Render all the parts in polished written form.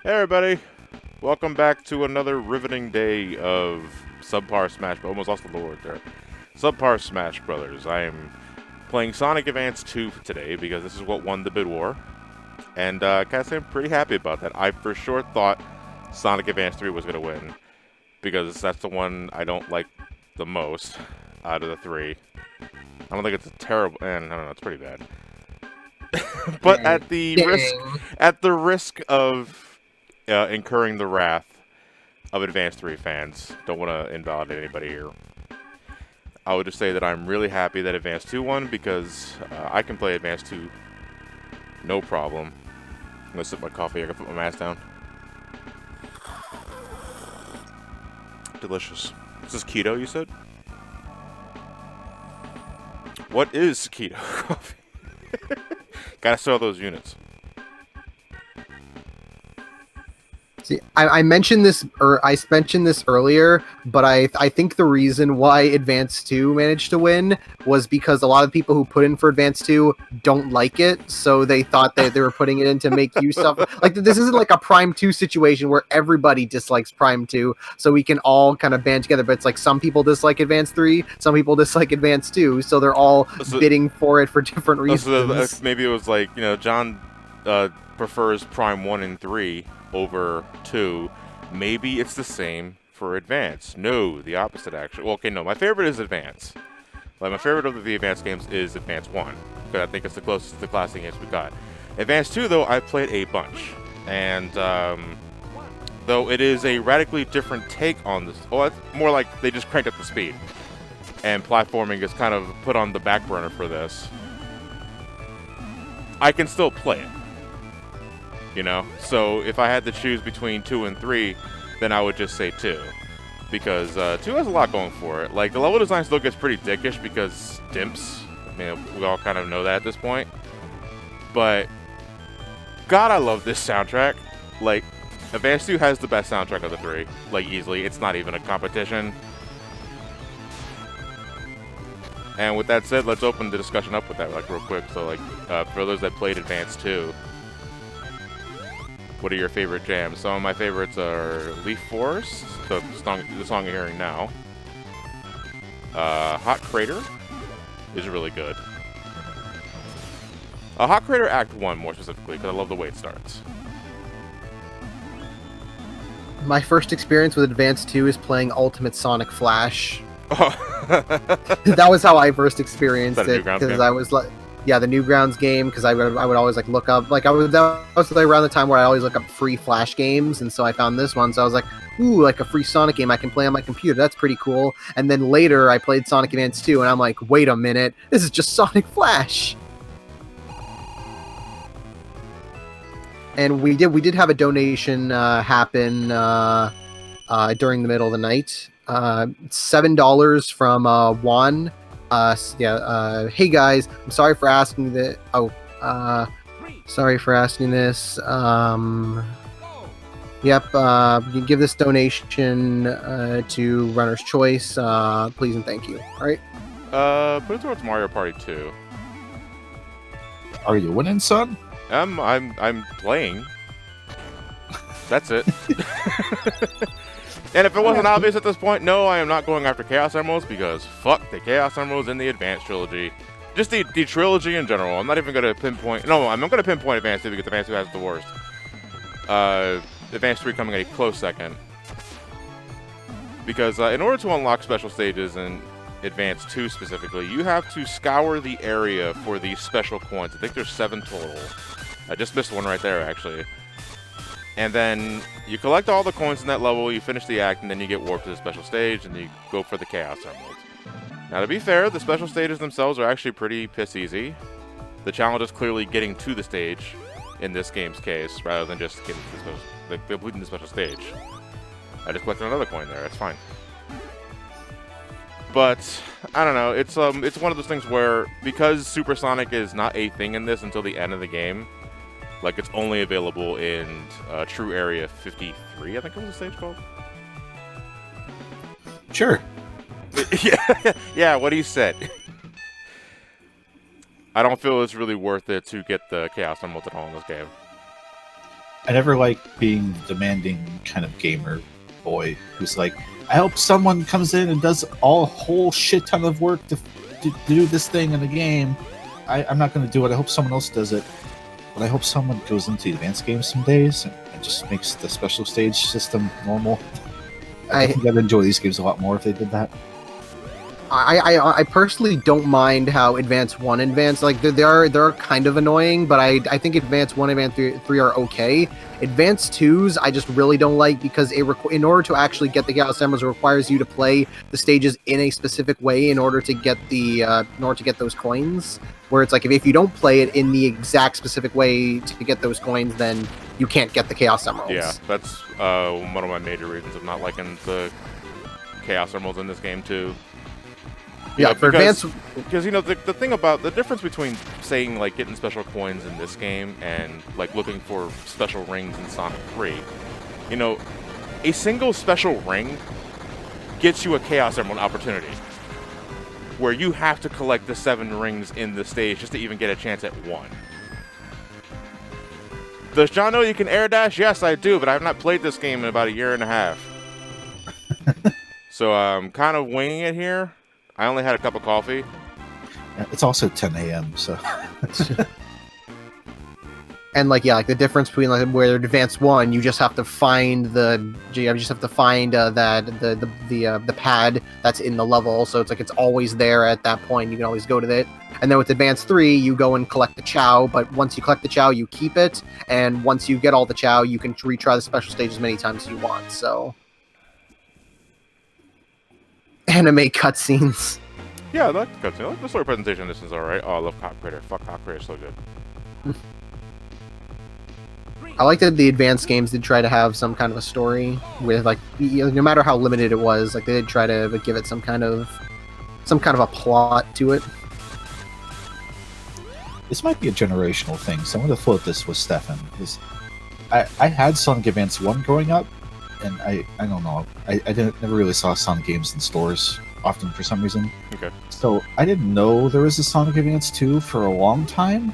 Hey everybody, welcome back to another riveting day of Subpar Smash. Almost lost the word there. Subpar Smash Brothers. I am playing Sonic Advance 2 today because this is what won the bid war, and gotta say I'm pretty happy about that. I for sure thought Sonic Advance 3 was gonna win because that's the one I don't like the most out of the three. I don't think it's a terrible, and I don't know, it's pretty bad. But Dang. at the risk of incurring the wrath of Advance 3 fans. Don't want to invalidate anybody here. I would just say that I'm really happy that Advance 2 won because I can play Advance 2 no problem. I'm going to sip my coffee. I can put my mask down. Delicious. This is keto, you said? What is keto coffee? Gotta sell those units. See, I mentioned this, or I mentioned this earlier, but I think the reason why Advance 2 managed to win was because a lot of people who put in for Advance 2 don't like it, so they thought that they were putting it in to make use of. Like, this isn't like a Prime 2 situation where everybody dislikes Prime 2, so we can all kind of band together, but it's like some people dislike Advance 3, some people dislike Advance 2, so they're all bidding for it for different reasons. So maybe it was like, John prefers Prime 1 and 3 over 2. Maybe it's the same for Advance. No, the opposite, actually. Well, okay, no, my favorite is Advance. Like, my favorite of the Advance games is Advance 1, because I think it's the closest to the classic games we got. Advance 2, though, I played a bunch. And, though it is a radically different take on this, well, it's more like they just cranked up the speed. And platforming is kind of put on the back burner for this. I can still play it. So if I had to choose between 2 and 3, then I would just say 2. Because 2 has a lot going for it. Like, the level design still gets pretty dickish because dimps. I mean, we all kind of know that at this point. But, God, I love this soundtrack. Like, Advance 2 has the best soundtrack of the 3. Like, easily. It's not even a competition. And with that said, let's open the discussion up with that, like, real quick. So, like, for those that played Advance 2, what are your favorite jams? Some of my favorites are Leaf Forest, the song you're hearing now. Hot Crater is really good. Hot Crater Act 1, more specifically, because I love the way it starts. My first experience with Advance 2 is playing Ultimate Sonic Flash. Oh. That was how I first experienced it, because because I was like, yeah, the Newgrounds game, because I would always like look up, like that was like around the time where I always look up free Flash games, and so I found this one, so I was like, ooh, like a free Sonic game I can play on my computer, that's pretty cool. And then later I played Sonic Advance 2, and I'm like, wait a minute, this is just Sonic Flash. And we did have a donation happen during the middle of the night. $7 from Juan. Hey guys, I'm sorry for asking that. Sorry for asking this. You can give this donation to Runner's Choice. Please and thank you. All right. Put it towards Mario Party 2. Are you winning, son? I'm playing. That's it. And if it wasn't obvious at this point, no, I am not going after Chaos Emeralds because fuck the Chaos Emeralds in the Advance Trilogy. Just the trilogy in general. I'm not even going to pinpoint... No, I'm not going to pinpoint Advance 2 because Advance 2 has the worst. Advance 3 coming a close second. Because in order to unlock special stages in Advance 2 specifically, you have to scour the area for these special coins. I think there's 7 total. I just missed one right there, actually. And then you collect all the coins in that level, you finish the act, and then you get warped to the special stage, and you go for the Chaos Emeralds. Now, to be fair, the special stages themselves are actually pretty piss easy. The challenge is clearly getting to the stage, in this game's case, rather than just getting to completing the special stage. I just collected another coin there, that's fine. But, I don't know, it's one of those things where, because Supersonic is not a thing in this until the end of the game, like, it's only available in True Area 53, I think it was the stage called. Sure. Yeah, what he said. I don't feel it's really worth it to get the Chaos Emeralds at all in this game. I never like being the demanding kind of gamer boy who's like, I hope someone comes in and does a whole shit ton of work to do this thing in the game. I'm not going to do it. I hope someone else does it. But I hope someone goes into the advanced games some days and just makes the special stage system normal. I think I'd enjoy these games a lot more if they did that. I personally don't mind how Advance 1 and Advance, like, they're kind of annoying, but I think Advance 1 and Advance 3 are okay. Advance 2s, I just really don't like because in order to actually get the Chaos Emeralds, it requires you to play the stages in a specific way in order to get those coins. Where it's like, if you don't play it in the exact specific way to get those coins, then you can't get the Chaos Emeralds. Yeah, that's one of my major reasons of not liking the Chaos Emeralds in this game, too. Yeah, for Advance... Because, you know, the thing about... The difference between saying, like, getting special coins in this game and, like, looking for special rings in Sonic 3, you know, a single special ring gets you a Chaos Emerald opportunity, where you have to collect the 7 rings in the stage just to even get a chance at one. Does John know you can air dash? Yes, I do, but I have not played this game in about a year and a half. So I'm kind of winging it here. I only had a cup of coffee. Yeah, it's also 10 a.m., so... And like the difference between like where Advance 1, you just have to find the pad that's in the level, so it's like it's always there at that point. You can always go to it. And then with Advance 3, you go and collect the Chow, but once you collect the Chow, you keep it, and once you get all the Chow, you can retry the special stage as many times as you want. So anime cutscenes. Yeah, I like the cutscene. I like the story presentation. This is alright. Oh, I love Cop Critter. Fuck, Cop Critter, so good. I like that the advanced games did try to have some kind of a story with, like, no matter how limited it was, like, they did try to give it some kind of a plot to it. This might be a generational thing, so I'm going to float this with Stefan. I had Sonic Advance 1 growing up, and I don't know, I never really saw Sonic games in stores often for some reason. Okay. So I didn't know there was a Sonic Advance 2 for a long time,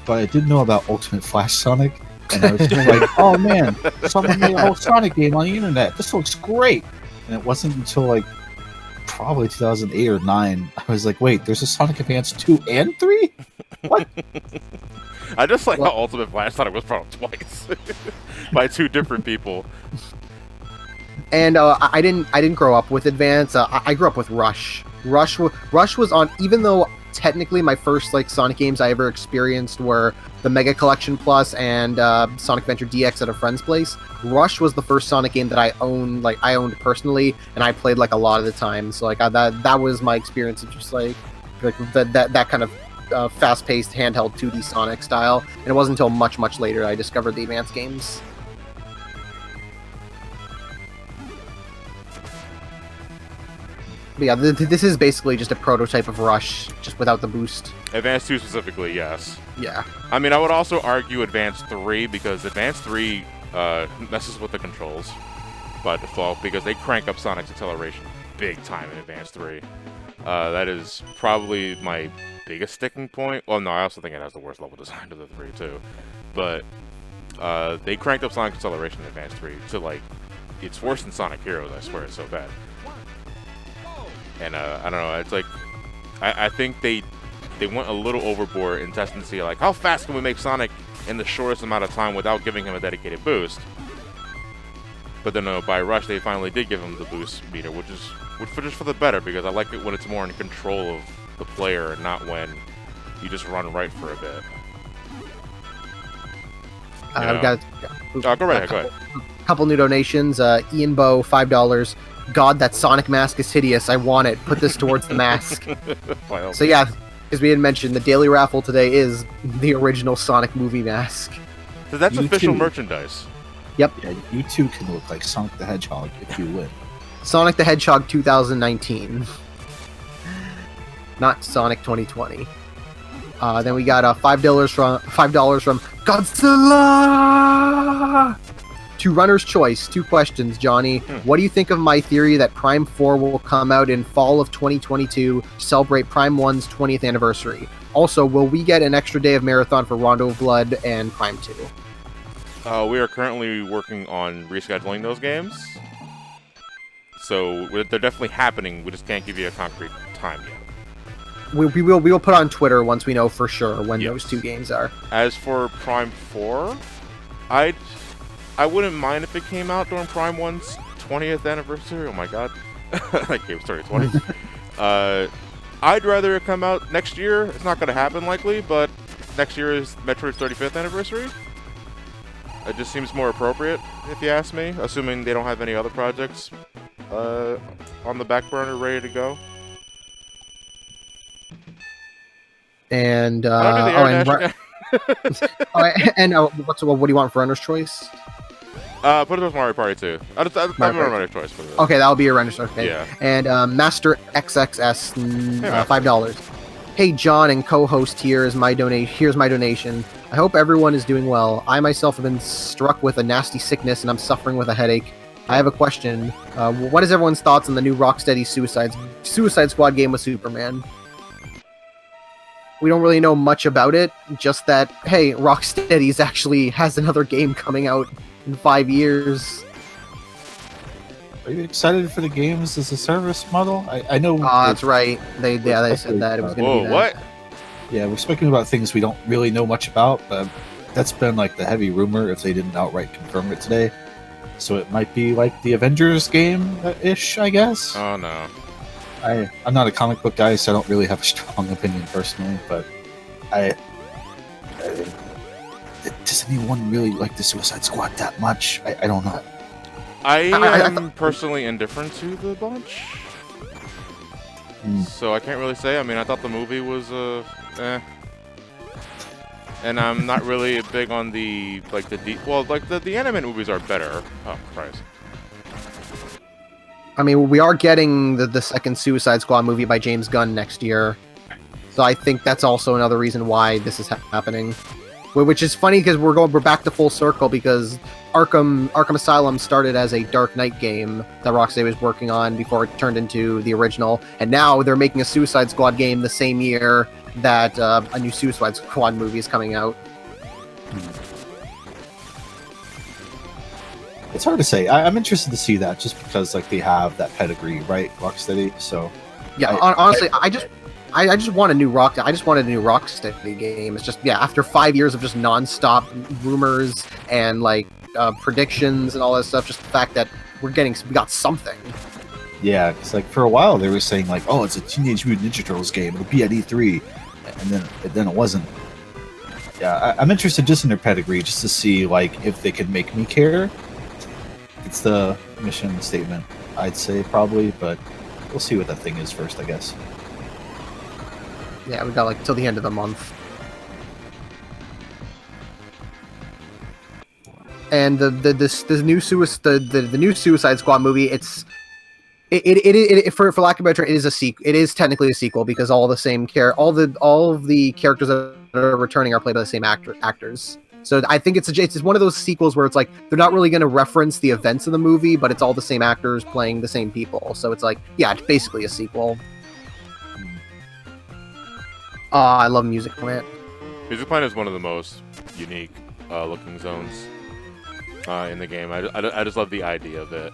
but I did know about Ultimate Flash Sonic. And I was just like, oh man, someone made a whole Sonic game on the internet. This looks great. And it wasn't until like probably 2008 or 9, I was like, wait, there's a Sonic Advance 2 and 3? What? I just like how Ultimate Flash Sonic was brought up twice by 2 different people. And I didn't grow up with Advance. I grew up with Rush. Rush was on, even though technically my first like Sonic games I ever experienced were the Mega Collection Plus and Sonic Adventure DX at a friend's place. Rush was the first Sonic game that I owned personally, and I played like a lot of the time. So like that was my experience of just like that kind of fast-paced handheld 2D Sonic style. And it wasn't until much later I discovered the Advance games. But yeah, this is basically just a prototype of Rush, just without the boost. Advance 2 specifically, yes. Yeah. I mean, I would also argue Advance 3, because Advance 3 messes with the controls by default, because they crank up Sonic's acceleration big time in Advance 3. That is probably my biggest sticking point. Well, no, I also think it has the worst level design of the 3, too. But they cranked up Sonic's acceleration in Advance 3 to, like, it's worse than Sonic Heroes, I swear, it's so bad. And I don't know, it's like, I think they went a little overboard in testing to see, like, how fast can we make Sonic in the shortest amount of time without giving him a dedicated boost. But then by Rush, they finally did give him the boost meter, which is just for the better, because I like it when it's more in control of the player and not when you just run right for a bit. I've got... go right ahead, go ahead. Couple new donations. Ian Bow, $5. God, that Sonic mask is hideous. I want it. Put this towards the mask. So yeah, as we had mentioned, the daily raffle today is the original Sonic movie mask. So that's official merchandise. Yep. Yeah, you too can look like Sonic the Hedgehog if you win. Sonic the Hedgehog 2019. Not Sonic 2020. Then we got $5 from Godzilla! To Runner's Choice, 2 questions, Johnny. What do you think of my theory that Prime 4 will come out in fall of 2022 to celebrate Prime 1's 20th anniversary? Also, will we get an extra day of Marathon for Rondo of Blood and Prime 2? We are currently working on rescheduling those games. So they're definitely happening. We just can't give you a concrete time yet. We will put on Twitter once we know for sure when Yes. those 2 games are. As for Prime 4, I wouldn't mind if it came out during Prime 1's 20th anniversary. Oh my god. That game's 2020. I'd rather it come out next year. It's not going to happen likely, but next year is Metroid's 35th anniversary. It just seems more appropriate, if you ask me, assuming they don't have any other projects on the back burner ready to go. And what do you want for Runner's Choice? Put it with Mario Party 2. I'm Runner's Choice for it. Okay, that'll be your Runner's Choice. Okay. Yeah. And Master XXS, $5. Hey John and co-host, here's my donation. I hope everyone is doing well. I myself have been struck with a nasty sickness and I'm suffering with a headache. I have a question. What is everyone's thoughts on the new Rocksteady Suicide Squad game with Superman? We don't really know much about it, just that, hey, Rocksteady's actually has another game coming out in 5 years. Are you excited for the games as a service model? I know. That's right. They said that it was going to be that. What? Yeah, we're speaking about things we don't really know much about, but that's been like the heavy rumor if they didn't outright confirm it today. So it might be like the Avengers game-ish, I guess. Oh no. I'm not a comic book guy, so I don't really have a strong opinion personally, but does anyone really like the Suicide Squad that much? I don't know. I am personally indifferent to the bunch. So I can't really say. I mean, I thought the movie was and I'm not really big on the the animated movies are better. Oh Christ. I mean, we are getting the second Suicide Squad movie by James Gunn next year, so I think that's also another reason why this is happening. Which is funny because we're back to full circle because Arkham Asylum started as a Dark Knight game that Rocksteady was working on before it turned into the original, and now they're making a Suicide Squad game the same year that a new Suicide Squad movie is coming out. It's hard to say. I'm interested to see that just because like they have that pedigree, right, Rocksteady. So yeah, honestly, I just want a new Rocksteady game. It's just after 5 years of just nonstop rumors and like predictions and all that stuff, just the fact that we got something. Yeah, it's like for a while they were saying like, oh, it's a Teenage Mutant Ninja Turtles game. It'll be at E3, and then it wasn't. Yeah, I'm interested just in their pedigree, just to see like if they could make me care. It's the mission statement, I'd say probably, but we'll see what that thing is first, I guess. Yeah, we got like till the end of the month. And the new Suicide Squad movie, it for lack of a better term, it is a sequel. It is technically a sequel because all the characters that are returning are played by the same actors. So I think it's one of those sequels where it's like they're not really going to reference the events of the movie, but it's all the same actors playing the same people. So it's like, it's basically a sequel. I love Music Plant. Music Plant is one of the most unique looking zones in the game. I just love the idea of it.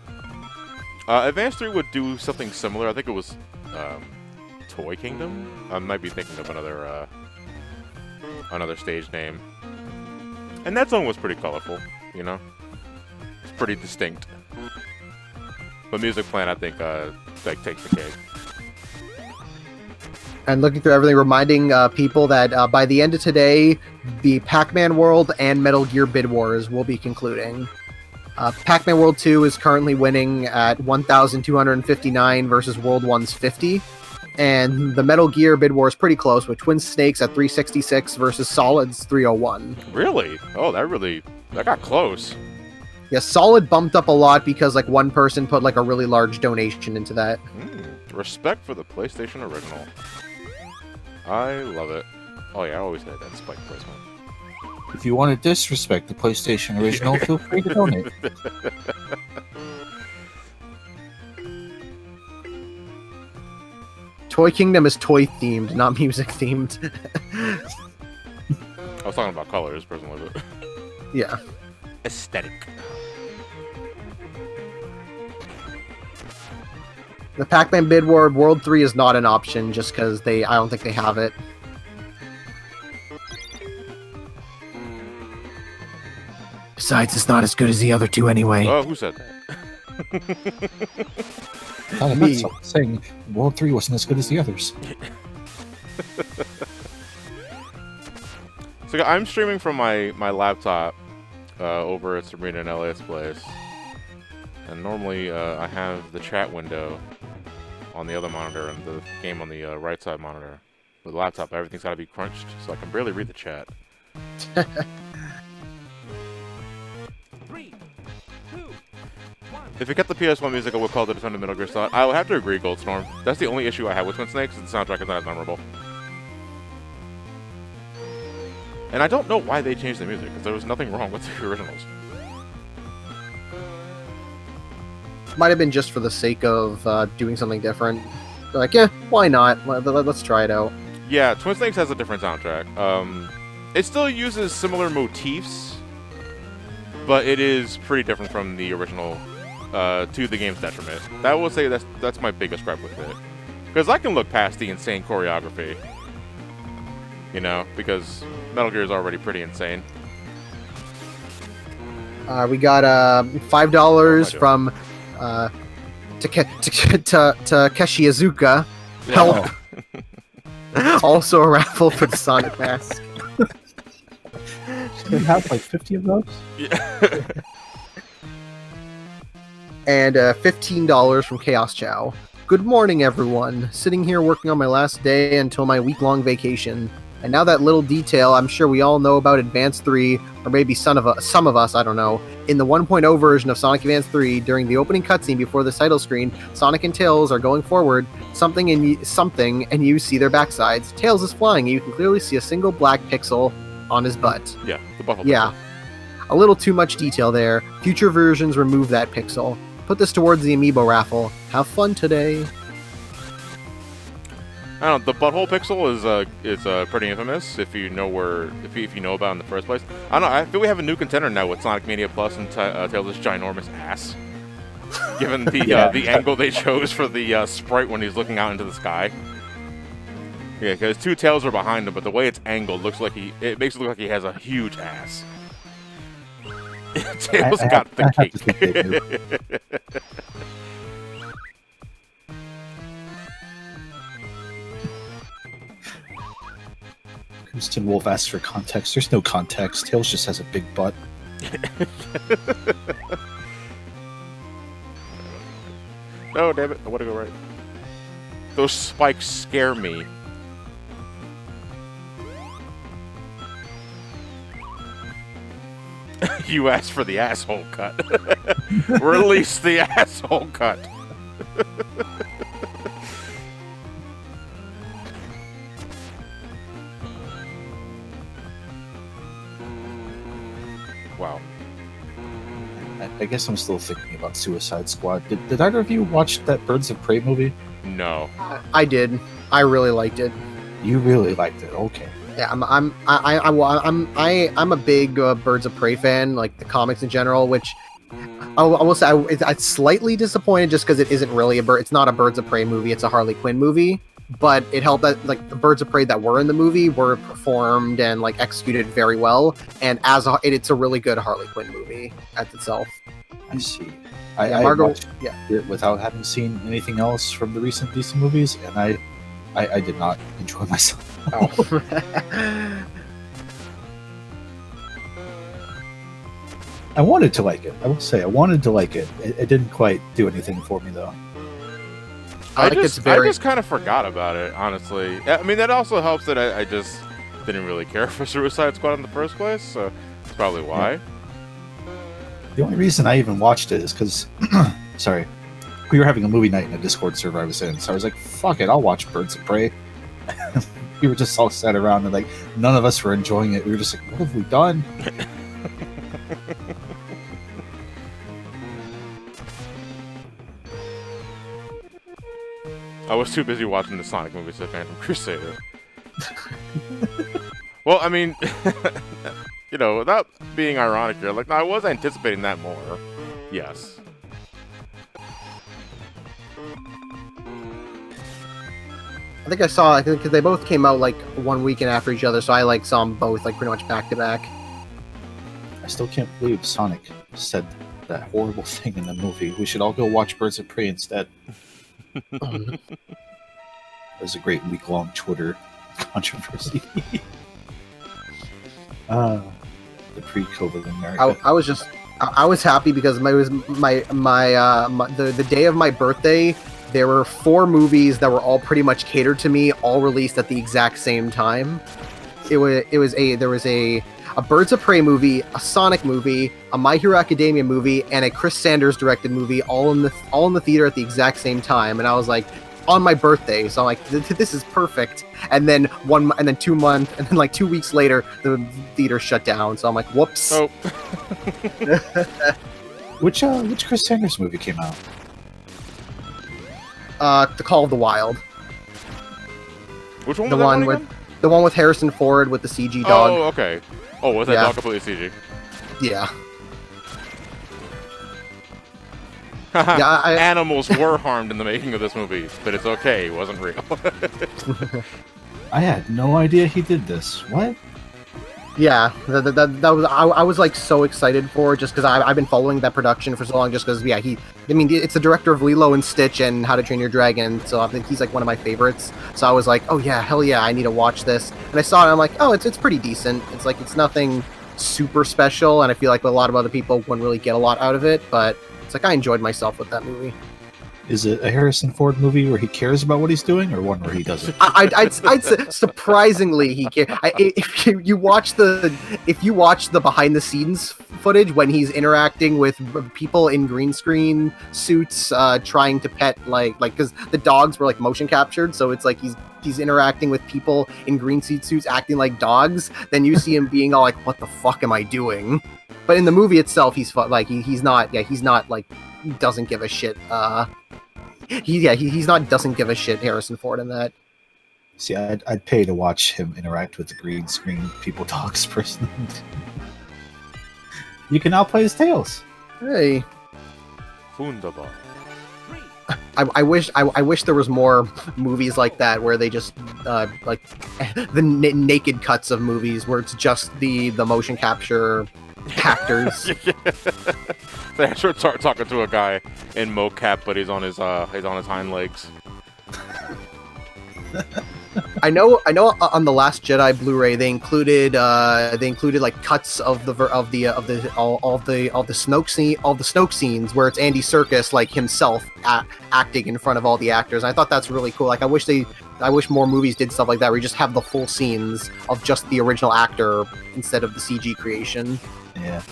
Advance 3 would do something similar. I think it was Toy Kingdom. I might be thinking of another stage name. And that zone was pretty colorful, you know? It's pretty distinct. But Music Plant, I think, takes the cake. And looking through everything, reminding people that by the end of today, the Pac-Man World and Metal Gear Bid Wars will be concluding. Pac-Man World 2 is currently winning at 1,259 versus World 1's 50. And the Metal Gear Bid War is pretty close, with Twin Snakes at 366 versus Solid's 301. Really? Oh, that got close. Yeah, Solid bumped up a lot because like one person put like a really large donation into that. Respect for the PlayStation original. I love it. Oh yeah, I always had that spike placement. If you want to disrespect the PlayStation original, feel free to donate. Toy Kingdom is toy themed, not music themed. I was talking about colors personally, but yeah. aesthetic. The Pac-Man Bid War World 3 is not an option just because I don't think they have it. Besides, it's not as good as the other two anyway. Oh, who said that? Me. Saying World 3 wasn't as good as the others. So I'm streaming from my laptop over at Sabrina and Elliot's place. And normally I have the chat window on the other monitor and the game on the right side monitor. With the laptop, everything's got to be crunched, so I can barely read the chat. 3, 2, 1. If it kept the PS1 music, I would call it a ton of Metal Gear Solid. I would have to agree, Goldstorm. That's the only issue I have with Twin Snakes, is the soundtrack is not as memorable. And I don't know why they changed the music, because there was nothing wrong with the originals. Might have been just for the sake of doing something different. They're like, yeah, why not? Let's try it out. Yeah, Twin Snakes has a different soundtrack. It still uses similar motifs, but it is pretty different from the original to the game's detriment. I will say that's my biggest gripe with it. Because I can look past the insane choreography. You know, because Metal Gear is already pretty insane. We got $5 from Takeshi Iizuka. Help. Also a raffle for the Sonic mask. Do you have like 50 of those? Yeah. And $15 from Chaos Chow. Good morning, everyone. Sitting here working on my last day until my week-long vacation. And now that little detail I'm sure we all know about Advance 3, or maybe some of us, I don't know. In the 1.0 version of Sonic Advance 3, during the opening cutscene before the title screen, Sonic and Tails are going forward, something, and you see their backsides. Tails is flying, and you can clearly see a single black pixel on his butt. Yeah, the butthole. Yeah. A little too much detail there. Future versions remove that pixel. Put this towards the Amiibo raffle. Have fun today. I don't know, the butthole pixel is pretty infamous if you know if you know about it in the first place. I don't know, I feel we have a new contender now with Sonic Mania Plus and Tails' ginormous ass. Given the the angle they chose for the sprite when he's looking out into the sky. Yeah, because two tails are behind him, but the way it's angled looks like it makes it look like he has a huge ass. Tails got the cake. Kristen Wolf asked for context. There's no context. Tails just has a big butt. No, damn it. I want to go right. Those spikes scare me. You asked for the asshole cut. Release the asshole cut. Wow. I guess I'm still thinking about Suicide Squad. Did either of you watch that Birds of Prey movie? No. I did. I really liked it. You really liked it. Okay. Yeah, I'm a big Birds of Prey fan, like the comics in general. Which I will say I'm slightly disappointed just because it isn't really it's not a Birds of Prey movie. It's a Harley Quinn movie. But it helped that like the Birds of Prey that were in the movie were performed and like executed very well, and it's a really good Harley Quinn movie as itself. I see. Yeah, I Margot. watched Yeah. it without having seen anything else from the recent DC movies, and I did not enjoy myself. Oh. I wanted to like it. I will say I wanted to like it. It didn't quite do anything for me though. I just kind of forgot about it, honestly. I mean, that also helps that I just didn't really care for Suicide Squad in the first place, so that's probably why. Yeah. The only reason I even watched it is because, sorry, we were having a movie night in a Discord server I was in, so I was like, fuck it, I'll watch Birds of Prey. We were just all sat around and like, none of us were enjoying it. We were just like, what have we done? I was too busy watching the Sonic movies, The Phantom Crusader. Well, I mean, You know, without being ironic here, like, no, I was anticipating that more. Yes. I think I saw, because they both came out like one weekend after each other, so I like saw them both like pretty much back to back. I still can't believe Sonic said that horrible thing in the movie. We should all go watch Birds of Prey instead. It was a great week-long Twitter controversy. The pre-COVID America. I was happy because it was the day of my birthday. There were 4 movies that were all pretty much catered to me, all released at the exact same time. There was a Birds of Prey movie, a Sonic movie, a My Hero Academia movie, and a Chris Sanders directed movie, all in the theater at the exact same time. And I was like, on my birthday, so I'm like, this is perfect. And then 2 months, and then like 2 weeks later, the theater shut down. So I'm like, whoops. Oh. Which Chris Sanders movie came out? The Call of the Wild. Which one The was that one one with again? the one with Harrison Ford with the CG dog. Oh, okay. Oh, was that Yeah. dog completely CG? Yeah. Yeah, I- animals were harmed in the making of this movie, but it's okay. It wasn't real. I had no idea he did this. What? Yeah, that was I was like so excited for it just because I've been following that production for so long just because it's the director of Lilo and Stitch and How to Train Your Dragon, so I think he's like one of my favorites. So I was like, oh yeah, hell yeah, I need to watch this. And I saw it and I'm like, oh, it's pretty decent. It's like it's nothing super special, and I feel like a lot of other people wouldn't really get a lot out of it, but it's like I enjoyed myself with that movie. Is it a Harrison Ford movie where he cares about what he's doing, or one where he doesn't? I'd say surprisingly he can. If you watch the behind the scenes footage when he's interacting with people in green screen suits, trying to pet like because the dogs were like motion captured, so it's like he's interacting with people in green suits acting like dogs. Then you see him being all like, "What the fuck am I doing?" But in the movie itself, he's like he's not like doesn't give a shit. He's not doesn't give a shit Harrison Ford in that. See, I'd pay to watch him interact with the green screen people dogs personally. You can now play as Tails. Hey, Wunderbar. I wish there was more movies like that where they just like the naked cuts of movies where it's just the motion capture actors. They actually start talking to a guy in mocap, but he's on his hind legs. I know. On the Last Jedi Blu-ray, they included like cuts of the Snoke scenes where it's Andy Serkis like himself acting in front of all the actors. I thought that's really cool. Like I wish more movies did stuff like that where you just have the full scenes of just the original actor instead of the CG creation. Yeah.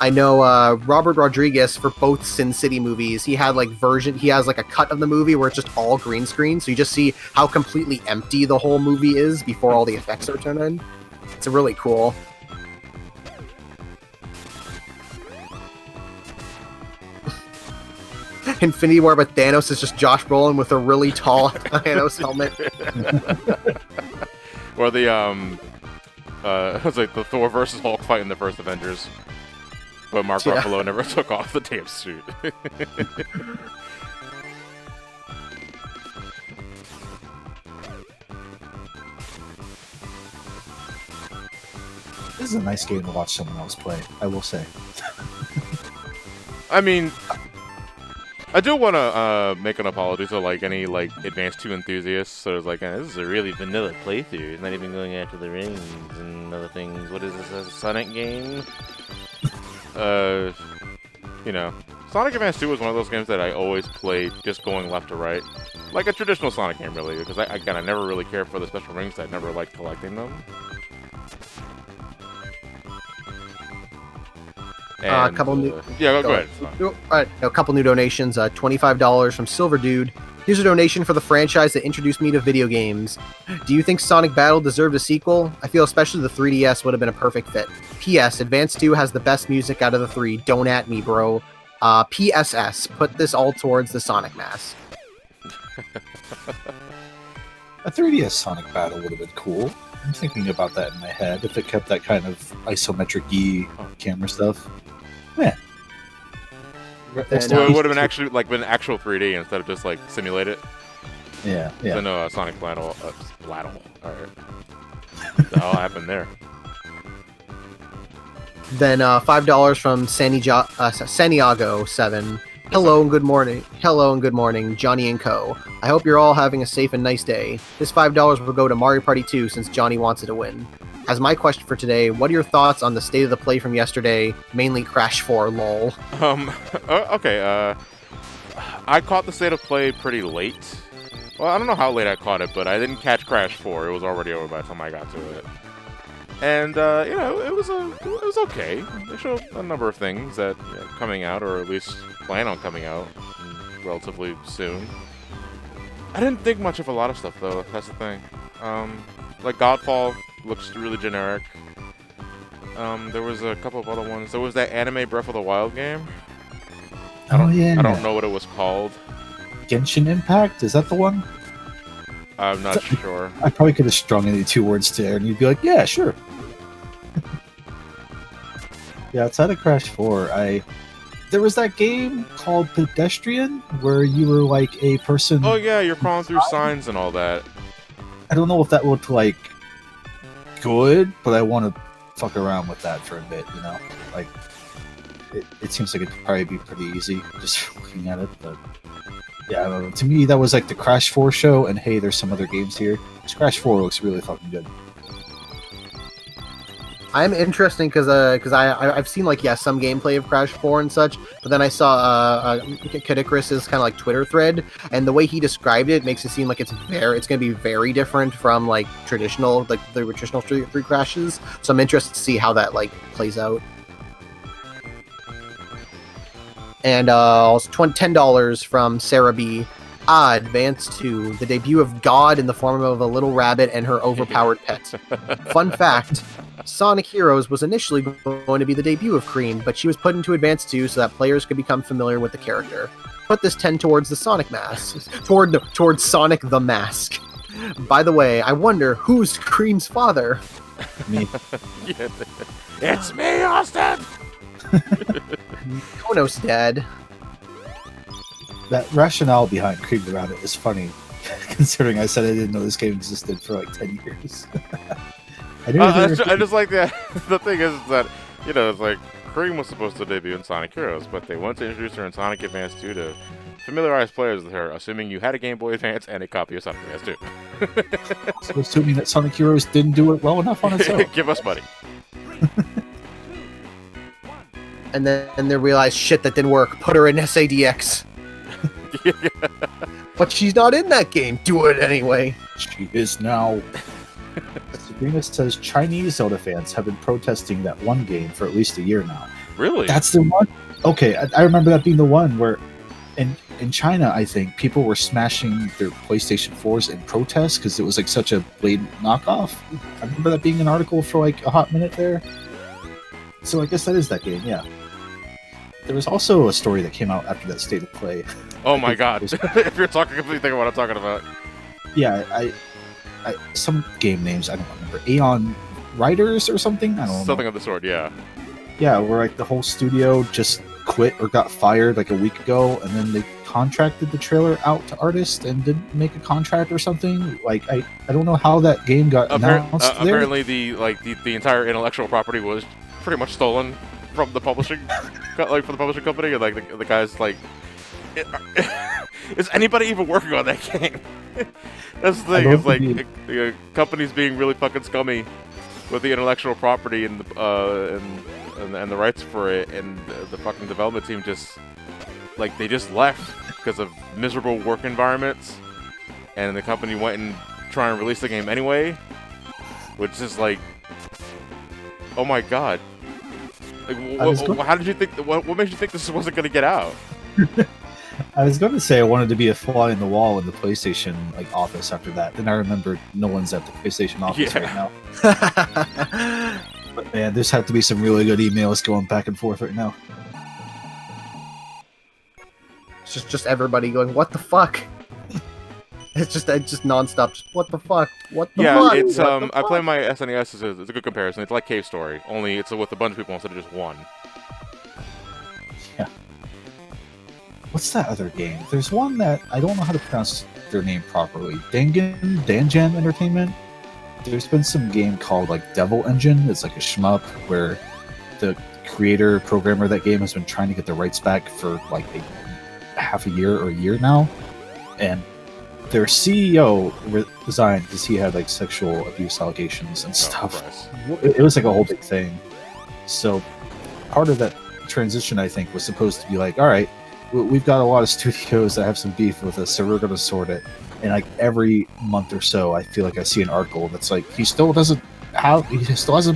I know Robert Rodriguez for both Sin City movies. He has like a cut of the movie where it's just all green screen, so you just see how completely empty the whole movie is before all the effects are turned in. It's really cool. Infinity War, but Thanos is just Josh Brolin with a really tall Thanos helmet. Or the it was like the Thor versus Hulk fight in the first Avengers. But Mark Ruffalo never took off the damn suit. This is a nice game to watch someone else play, I will say. I mean, I do want to make an apology to like any like Advance 2 enthusiasts. So it's like, this is a really vanilla playthrough. It's not even going after the rings and other things. What is this, a Sonic game? You know, Sonic Advance 2 was one of those games that I always played just going left to right. Like a traditional Sonic game, really, because I never really cared for the special rings. I never liked collecting them. And, A couple new. Yeah, go ahead. All right, a couple new donations. $25 from Silver Dude. Here's a donation for the franchise that introduced me to video games. Do you think Sonic Battle deserved a sequel? I feel especially the 3DS would have been a perfect fit. P.S. Advance 2 has the best music out of the three. Don't at me, bro. P.S.S. Put this all towards the Sonic mask. A 3DS Sonic Battle would have been cool. I'm thinking about that in my head. If it kept that kind of isometric-y camera stuff, yeah. And, So it would have been been actual 3D instead of just like simulate it. Yeah. So no Sonic Blattle. Blattle. All right. What the hell happened there? Then $5 from Santiago7. Hello and good morning. Hello and good morning, Johnny and Co. I hope you're all having a safe and nice day. This $5 will go to Mario Party 2 since Johnny wants it to win. As my question for today, what are your thoughts on the state of the play from yesterday, mainly Crash 4, lol? Okay, I caught the state of play pretty late. Well, I don't know how late I caught it, but I didn't catch Crash 4. It was already over by the time I got to it. And, it was okay. They showed a number of things that coming out, or at least plan on coming out relatively soon. I didn't think much of a lot of stuff, though. That's the thing. Like Godfall looks really generic. There was a couple of other ones. There was that anime Breath of the Wild game. I don't know what it was called. Genshin Impact? Is that the one? I'm not sure. I probably could have strung any two words there, and you'd be like, yeah, sure. Yeah, outside of Crash 4, there was that game called Pedestrian, where you were like a person... Oh yeah, you're crawling through signs and all that. I don't know if that looked like good, but I want to fuck around with that for a bit, Like, it seems like it'd probably be pretty easy, just looking at it, but... Yeah, I don't know. To me, that was like the Crash 4 show, and hey, there's some other games here. This Crash 4 looks really fucking good. I'm interested because I've seen some gameplay of Crash 4 and such, but then I saw Kidikris's kind of like Twitter thread, and the way he described it makes it seem like it's going to be very different from like the traditional 3 Crashes. So I'm interested to see how that plays out. And also $10 from Sarah B. Advance 2, the debut of God in the form of a little rabbit and her overpowered pet. Fun fact, Sonic Heroes was initially going to be the debut of Cream, but she was put into Advance 2 so that players could become familiar with the character. Put this 10 towards the Sonic mask. towards Sonic the Mask. By the way, I wonder who's Cream's father? Me. It's me, Austin! Kono's dad. That rationale behind Cream the Rabbit is funny, considering I said I didn't know this game existed for like 10 years. I just like that. The thing is that, it's like Cream was supposed to debut in Sonic Heroes, but they wanted to introduce her in Sonic Advance 2 to familiarize players with her, assuming you had a Game Boy Advance and a copy of Sonic Advance 2. So assuming that Sonic Heroes didn't do it well enough on its own. Give us money. And then they realized, shit, that didn't work. Put her in SADX. But she's not in that game. Do it anyway. She is now. Sabrina says Chinese Zelda fans have been protesting that one game for at least a year now. Really? That's the one? Okay, I remember that being the one where in China, I think, people were smashing their PlayStation 4s in protest because it was like such a blatant knockoff. I remember that being an article for like a hot minute there. So I guess that is that game, yeah. There was also a story that came out after that state of play. Oh my god. If you're talking completely thinking what I'm talking about. Yeah, I some game names, I don't remember. Aeon Riders or something? I don't know. Something of the sort, yeah. Yeah, where like the whole studio just quit or got fired like a week ago, and then they contracted the trailer out to artists and didn't make a contract or something. Like I don't know how that game got announced there. Apparently the entire intellectual property was pretty much stolen from the publishing from the publishing company, and like the guys like is anybody even working on that game? That's the thing. It's like the companies being really fucking scummy with the intellectual property and the rights for it, and the fucking development team just left because of miserable work environments, and the company went and tried and release the game anyway, which is like, oh my god. Like, how did you think? What made you think this wasn't going to get out? I was going to say I wanted to be a fly in the wall in the PlayStation office after that. Then I remembered no one's at the PlayStation office right now. But man, there's had to be some really good emails going back and forth right now. It's just everybody going, what the fuck? It's just nonstop. Just, what the fuck? What the Yeah, fuck? it's What the I play fuck? my SNES. It's a good comparison. It's like Cave Story, only it's with a bunch of people instead of just one. Yeah. What's that other game? There's one that I don't know how to pronounce their name properly. Dangan Entertainment. There's been some game called like Devil Engine. It's like a shmup where the programmer of that game has been trying to get the rights back for like half a year or a year now, and their CEO resigned because he had like sexual abuse allegations and stuff. It was like a whole big thing. So part of that transition, I think, was supposed to be like, all right, we've got a lot of studios that have some beef with us, so we're going to sort it. And like every month or so, I feel like I see an article that's like, he still hasn't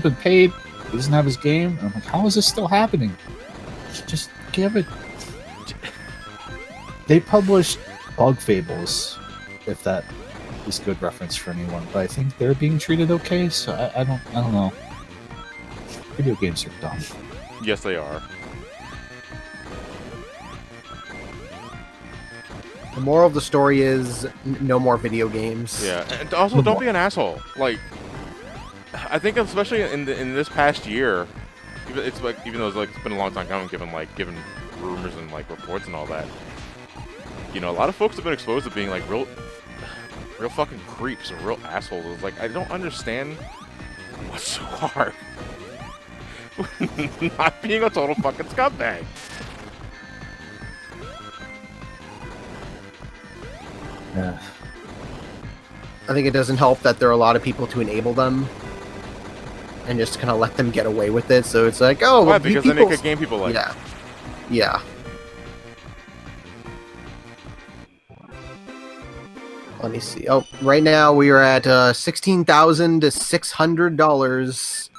been paid. He doesn't have his game. And I'm like, how is this still happening? Just give it. They published Bug Fables, if that is good reference for anyone, but I think they're being treated okay. So I don't know. Video games are dumb. Yes, they are. The moral of the story is no more video games. Yeah, and also don't be an asshole. Like, I think especially in this past year, it's like even though it's been a long time coming, given rumors and like reports and all that. You know, a lot of folks have been exposed to being like real fucking creeps or real assholes. It's like I don't understand what's so hard. Not being a total fucking scumbag. Yeah. I think it doesn't help that there are a lot of people to enable them and just kind of let them get away with it. So it's like, oh, why? well, Because they make a game people like. Yeah. Yeah. Let me see. Oh, right now we are at $16,600.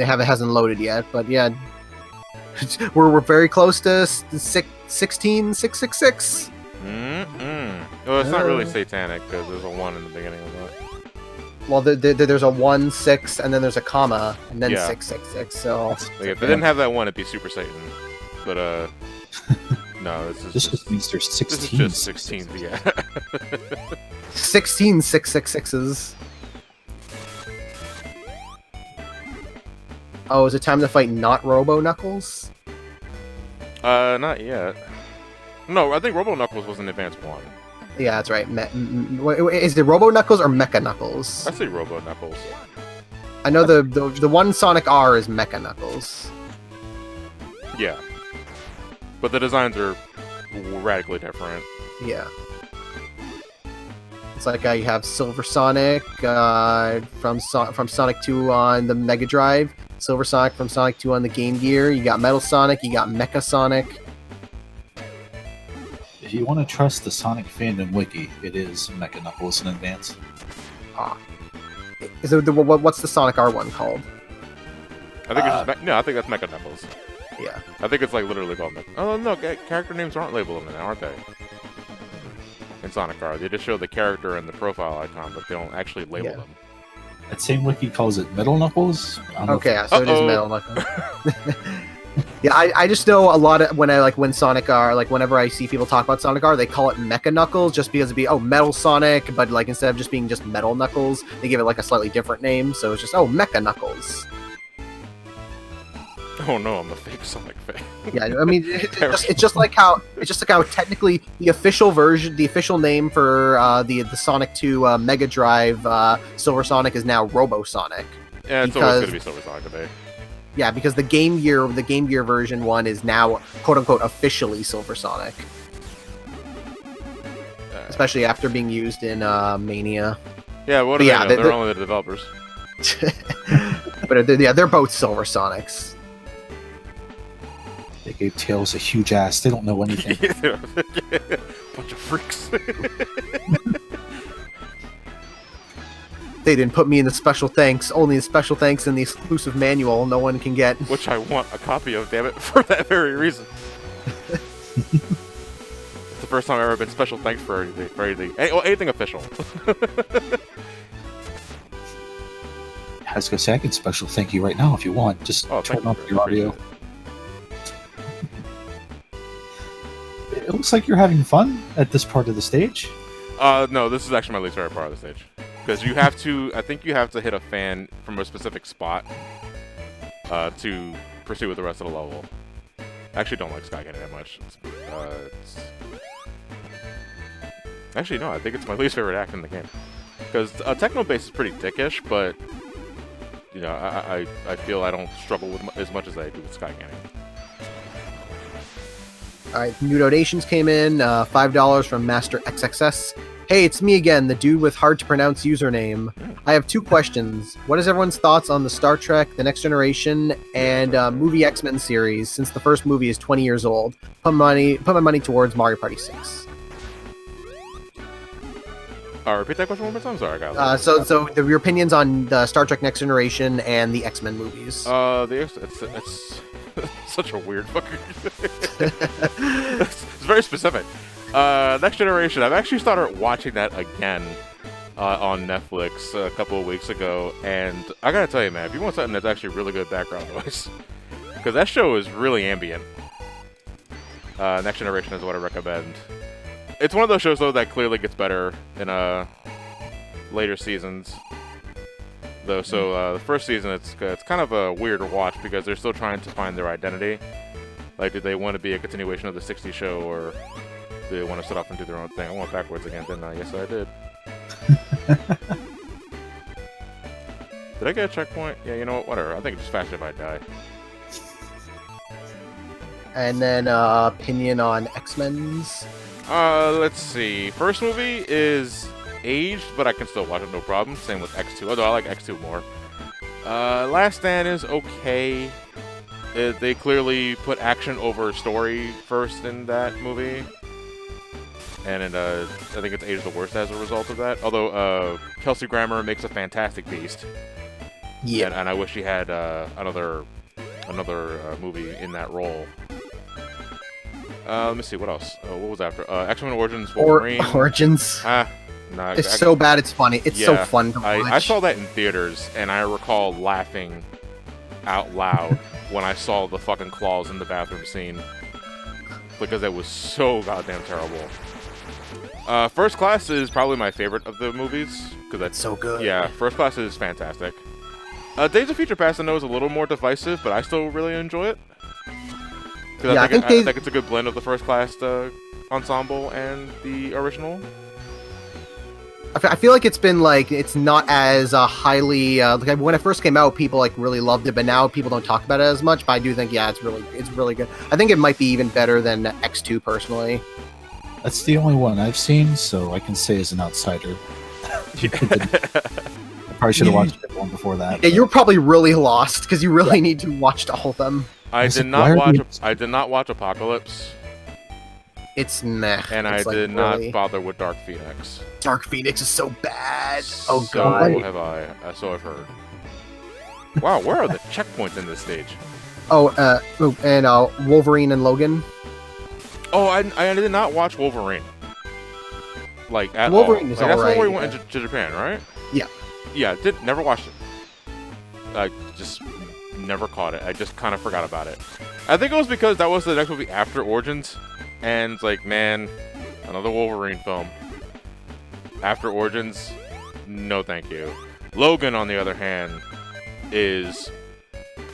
It hasn't loaded yet, but yeah, we're very close to 16,666. Well, it's not really satanic because there's a 1 in the beginning of that. Well, there's a 1, 6, and then there's a comma, and then Yeah. 666. So Like, if they didn't have that 1, it'd be Super Satan. But no, This just means there's this 16. is just 16. Yeah. 16,666s. Oh, is it time to fight not Robo Knuckles? Not yet. No, I think Robo Knuckles was in Advance 1. Yeah, that's right. Is it Robo Knuckles or Mecha Knuckles? I say Robo Knuckles. I know the one Sonic R is Mecha Knuckles. Yeah. But the designs are radically different. Yeah. It's like you have Silver Sonic from Sonic 2 on the Mega Drive, Silver Sonic from Sonic 2 on the Game Gear. You got Metal Sonic, you got Mecha Sonic. If you want to trust the Sonic fandom wiki, it is Mecha Knuckles in Advance. Is it what's the Sonic R one called? I think it's just, no, I think that's Mecha Knuckles. Yeah. I think it's like literally called Mecha. Oh no, character names aren't labeled in it, aren't they? In Sonic R, they just show the character and the profile icon, but they don't actually label them. That same wiki calls it Metal Knuckles. Okay, so it is Metal Knuckles. Yeah, I just know a lot of when Sonic R, like whenever I see people talk about Sonic R, they call it Mecha Knuckles just because it'd be Metal Sonic, but like instead of just being just Metal Knuckles, they give it like a slightly different name, so it's just Mecha Knuckles. Oh no, I'm a fake Sonic fan. Yeah, I mean it's just like how technically the official version, the official name for the Sonic 2 Mega Drive Silver Sonic is now Robo Sonic. Yeah, it's always gonna be Silver Sonic today. Yeah, because the Game Gear version 1 is now quote unquote officially Silver Sonic. Especially after being used in Mania. Yeah, what are they? They're only the developers. But they're both Silver Sonics. They gave Tails a huge ass. They don't know anything. Bunch of freaks. They didn't put me in the special thanks. Only the special thanks in the exclusive manual no one can get. Which I want a copy of, damn it, for that very reason. It's the first time I've ever been special thanks for anything. Anything official. I was gonna say I can special thank you right now if you want. Just turn off your audio. It looks like you're having fun at this part of the stage. No, this is actually my least favorite part of the stage. Because you have to, I think you have to hit a fan from a specific spot to proceed with the rest of the level. I actually don't like Sky Candy that much. Actually, no, I think it's my least favorite act in the game. Because Techno Bass is pretty dickish, but you know, I feel I don't struggle with as much as I do with Sky Candy. All right, new donations came in. $5 from Master XXS. Hey, it's me again, the dude with hard to pronounce username. I have 2 questions. What is everyone's thoughts on the Star Trek, The Next Generation, and movie X-Men series, since the first movie is 20 years old? Put my money towards Mario Party 6. Repeat that question one more time. Sorry, I got So your opinions on the Star Trek Next Generation and the X-Men movies? It's such a weird fucking. It's very specific. Next Generation. I've actually started watching that again on Netflix a couple of weeks ago, and I gotta tell you, man, if you want something that's actually really good background noise, because that show is really ambient. Next Generation is what I recommend. It's one of those shows though that clearly gets better in later seasons. Though, so the first season it's kind of a weird watch because they're still trying to find their identity. Like, do they want to be a continuation of the '60s show, or do they want to set off and do their own thing? I went backwards again, didn't I? Yes, I did. Did I get a checkpoint? Yeah, you know what? Whatever. I think it's just faster if I die. And then opinion on X-Men's. Let's see. First movie is aged, but I can still watch it, no problem. Same with X2, although I like X2 more. Last Stand is okay. They clearly put action over story first in that movie. And I think it's aged the worst as a result of that. Although, Kelsey Grammer makes a fantastic Beast. Yeah. And I wish he had another movie in that role. Let me see, what else? What was after? X-Men Origins Wolverine. Origins. No, it's so bad, it's funny. It's so fun to watch. I saw that in theaters, and I recall laughing out loud when I saw the fucking claws in the bathroom scene. Because it was so goddamn terrible. First Class is probably my favorite of the movies. Because that's so good. Yeah, First Class is fantastic. Days of Future Past I know is a little more divisive, but I still really enjoy it. Yeah, I think it's a good blend of the First Class ensemble and the original. I feel like it's been like, it's not as highly like when it first came out, people like really loved it, but now people don't talk about it as much. But I do think, yeah, it's really good. I think it might be even better than X2 personally. That's the only one I've seen, so I can say as an outsider. I probably should have watched one before that. Yeah, you're probably really lost because you really need to watch all of them. I did not watch Apocalypse. It's meh. And I did not bother with Dark Phoenix. Dark Phoenix is so bad. Oh so god. So I've heard. Wow, where are the checkpoints in this stage? And Wolverine and Logan. Oh, I did not watch Wolverine. Like at Wolverine all. is like, that's alright. where we went to Japan, right? Yeah. Yeah, never watched it. I just never caught it. I just kind of forgot about it. I think it was because that was the next movie after Origins. And it's like, man, another Wolverine film. After Origins, no thank you. Logan, on the other hand, is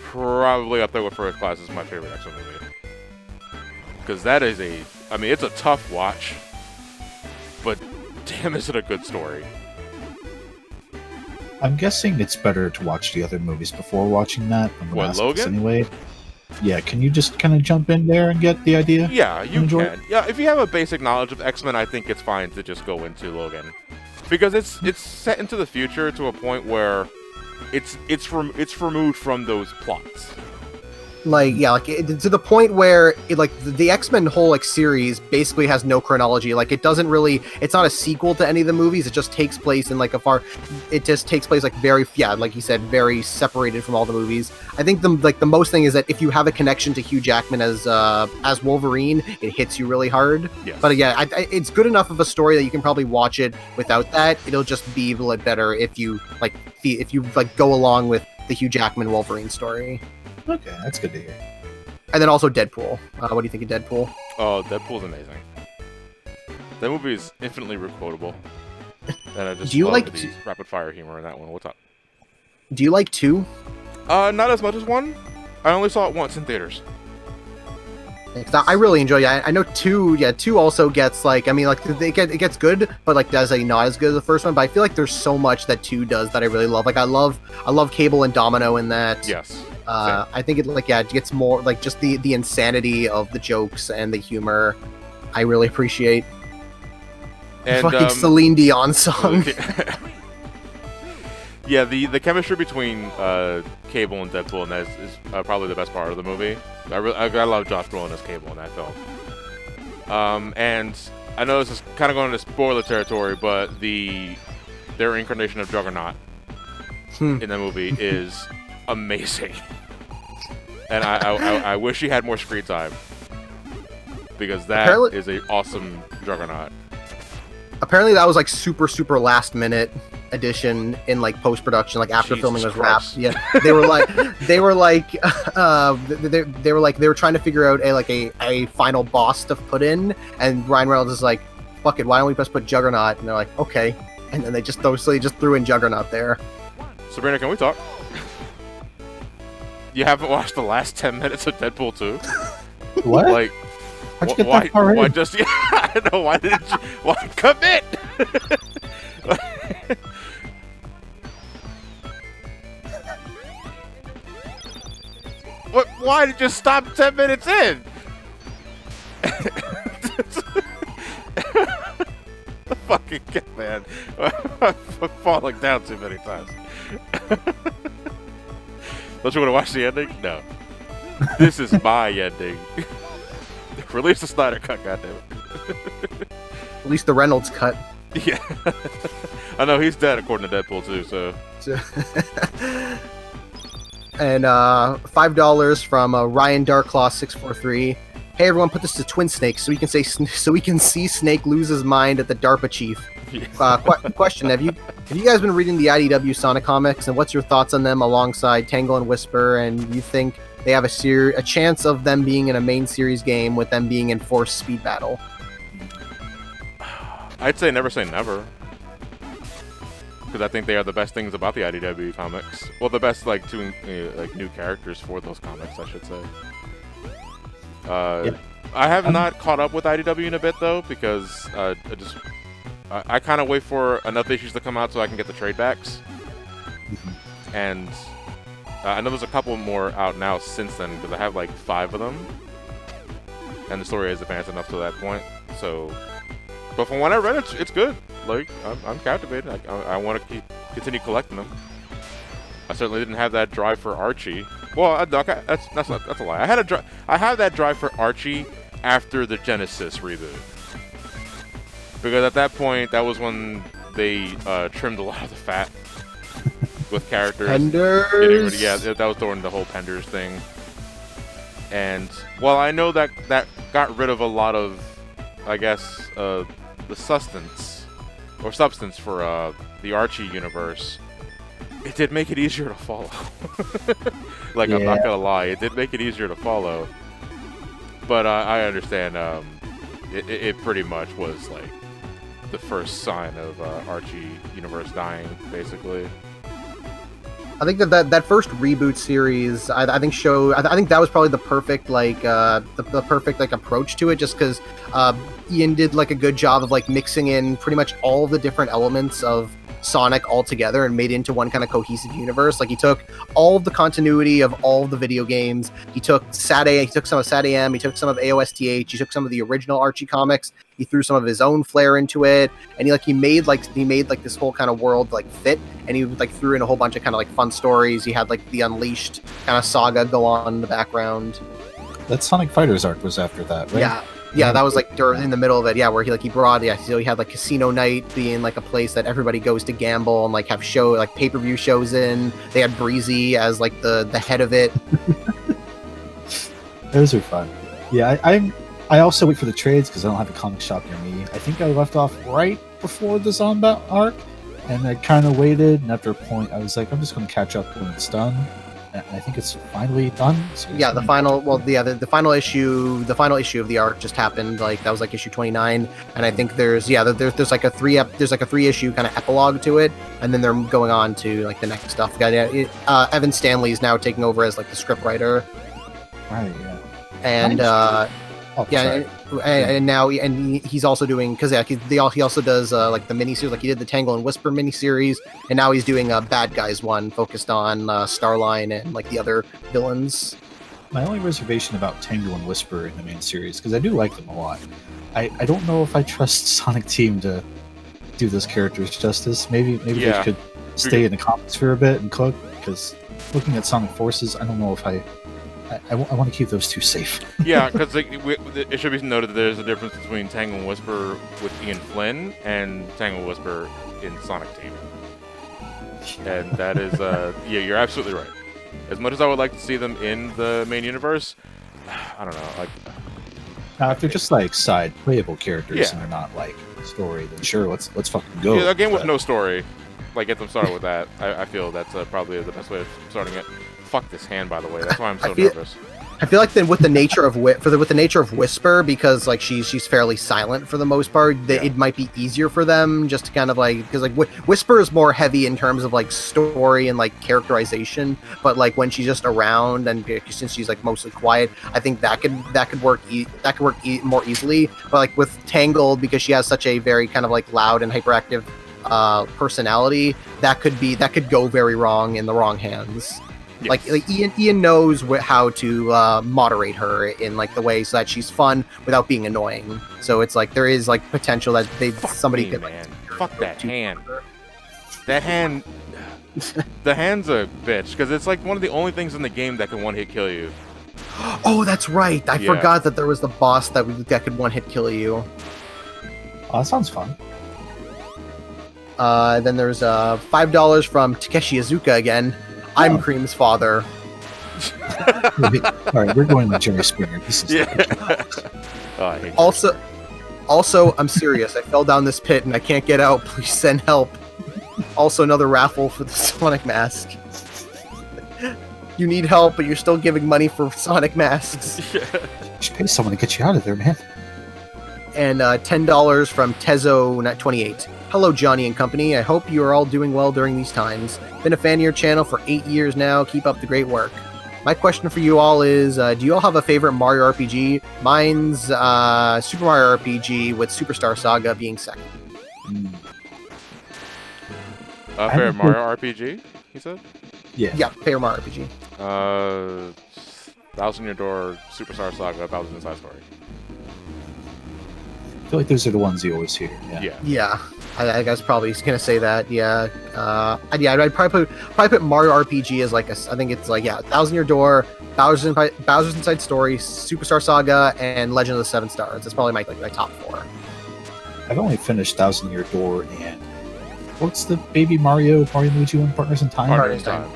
probably up there with First Class as my favorite X-Men movie. Because that is it's a tough watch, but damn is it a good story. I'm guessing it's better to watch the other movies before watching that. What, Logan? Anyway. Yeah, can you just kind of jump in there and get the idea? Yeah, you can. Yeah, if you have a basic knowledge of X-Men, I think it's fine to just go into Logan. Because it's set into the future to a point where it's removed from those plots. Like, yeah, like to the point where the X-Men whole series basically has no chronology. Like, it's not a sequel to any of the movies. It just takes place in it just takes place very, like you said, very separated from all the movies. I think the most thing is that if you have a connection to Hugh Jackman as Wolverine, it hits you really hard. Yes. But yeah, it's good enough of a story that you can probably watch it without that. It'll just be a little better if you go along with the Hugh Jackman Wolverine story. Okay, that's good to hear. And then also Deadpool. What do you think of Deadpool? Oh, Deadpool's amazing. That movie is infinitely quotable. And I just Do you love like the rapid fire humor in that one. What's up? Do you like 2? Not as much as 1. I only saw it once in theaters. I really enjoy it. I know 2, 2 also gets like, I mean, like it gets good, but like does not as good as the first one. But I feel like there's so much that 2 does that I really love. Like I love Cable and Domino in that. Yes. I think it gets more like just the insanity of the jokes and the humor. I really appreciate. And Fucking Celine Dion song. Yeah, the chemistry between Cable and Deadpool and that is probably the best part of the movie. I love Josh Brolin as Cable in that film. And I know this is kind of going into spoiler territory, but their incarnation of Juggernaut in the movie is amazing. And I wish he had more screen time because that is an awesome Juggernaut. Apparently that was like super last minute addition in like post production, like after filming was wrapped. Yeah, they were trying to figure out a final boss to put in, and Ryan Reynolds is like, "Fuck it, why don't we just put Juggernaut?" And they're like, "Okay," and then they just threw in Juggernaut there. Sabrina, can we talk? You haven't watched the last 10 minutes of Deadpool 2? What? Like, how'd you get that far in? Why just? Yeah, I know. Why didn't you? Why commit? What? Why did you stop 10 minutes in? Fucking kid, man. I'm falling down too many times. Don't you want to watch the ending? No. This is my ending. Release the Snyder Cut, goddammit. At least the Reynolds cut. Yeah. I know he's dead according to Deadpool too, so. And $5 from Ryan Darklaw 643. Hey everyone, put this to Twin Snake so we can see Snake lose his mind at the DARPA chief. Question: Have you guys been reading the IDW Sonic comics, and what's your thoughts on them alongside Tangle and Whisper? And you think they have a chance of them being in a main series game with them being in forced speed battle? I'd say never say never, because I think they are the best things about the IDW comics. Well, the best two new characters for those comics, I should say. I have not caught up with IDW in a bit though, because I kind of wait for enough issues to come out so I can get the trade backs. And I know there's a couple more out now since then, because I have like 5 of them, and the story has advanced enough to that point. So, but from what I read, it's good. Like I'm captivated. I want to continue collecting them. I certainly didn't have that drive for Archie. Well, that's a lie. I have that drive for Archie after the Genesis reboot, because at that point, that was when they trimmed a lot of the fat with characters. Penders. Yeah, that was during the whole Penders thing. And while I know that got rid of a lot of, I guess, the substance for the Archie universe, it did make it easier to follow. Like, yeah. I'm not gonna lie, it did make it easier to follow. But I understand. It pretty much was like the first sign of Archie universe dying, basically. I think that first reboot series, I think that was probably the perfect the perfect approach to it, just because Ian did a good job of mixing in pretty much all the different elements of Sonic all together and made it into one kind of cohesive universe. He took all of the continuity of all of the video games. He took some of Sad AM, he took some of AOSTH, he took some of the original Archie comics, he threw some of his own flair into it, and he made this whole kind of world fit, and he threw in a whole bunch of kind of fun stories. He had the Unleashed kind of saga go on in the background. That Sonic Fighters arc was after that, right? Yeah, that was in the middle of it. Yeah, where he brought so he had Casino Night being a place that everybody goes to gamble and have pay-per-view shows in. They had Breezy as the head of it. Those are fun. Yeah, I also wait for the trades because I don't have a comic shop near me. I think I left off right before the Zombat arc, and I kind of waited. And after a point, I was like, I'm just going to catch up when it's done. And I think it's finally done. So Yeah, the final final issue of the arc just happened. Like that was like issue 29, and I think there's like a three issue kind of epilogue to it, and then they're going on to like the next stuff. Evan Stanley is now taking over as like the script writer, Right, yeah. and Nice. yeah, and now he's also doing he also does like the miniseries, like he did the Tangle and Whisper miniseries, and now he's doing a Bad Guys one focused on Starline and like the other villains. My only reservation about Tangle and Whisper in the main series, because I do like them a lot, I don't know if I trust Sonic Team to do those characters justice. Maybe they could stay in the comics for a bit and cook, because looking at Sonic Forces, I don't know if I want to keep those two safe. Yeah, because it should be noted that there's a difference between Tangle and Whisper with Ian Flynn and Tangle and Whisper in Sonic Team. And that is, yeah, you're absolutely right. As much as I would like to see them in the main universe, I don't know. Like, Now, if they're just like side playable characters Yeah. and they're not like story, then sure, let's fucking go. yeah, a game with But- no story, like get them started with that. I feel that's probably the best way of starting it. Fuck this hand, by the way. That's why I'm so nervous. I feel like then with the nature of with the nature of Whisper, because like she's fairly silent for the most part, it might be easier for them just to kind of like, because like Whisper is more heavy in terms of like story and like characterization, but like when she's just around and since she's like mostly quiet, I think that could work more easily. But like with Tangled, because she has such a very kind of like loud and hyperactive personality, that could go very wrong in the wrong hands. Yes. Like Ian knows how to moderate her in like the way so that she's fun without being annoying. So it's like there is like potential that somebody me, could man. like Fuck that hand. That hand. The hand's a bitch because it's like one of the only things in the game that can one-hit kill you. Oh, that's right. I Yeah. forgot that there was the boss that could one hit kill you. Oh, that sounds fun. Then there's $5 from Takeshi Iizuka again. I'm Oh. Cream's father. All right, we're going with Jerry Springer. This is Oh, I hate Also, I'm serious. I fell down this pit and I can't get out. Please send help. Also, another raffle for the Sonic mask. You need help, but you're still giving money for Sonic masks. you should pay someone to get you out of there, man. And $10 from Tezo28. Hello, Johnny and company. I hope you are all doing well during these times. Been a fan of your channel for 8 years now. Keep up the great work. My question for you all is, do you all have a favorite Mario RPG? Mine's Super Mario RPG with Superstar Saga being second. Favorite Mario RPG, he said? Yeah. Yeah, favorite Mario RPG. Thousand Year Door, Superstar Saga, Bowser's Inside Story. I feel like those are the ones you always hear. Yeah. Yeah, I was probably gonna say that. Yeah, I'd probably put Mario RPG as like I think it's like Thousand Year Door, Bowser's Inside Story, Superstar Saga, and Legend of the Seven Stars. That's probably my top 4. I've only finished Thousand Year Door and what's the baby Mario and Luigi one, Partners in Time? Partners in Time.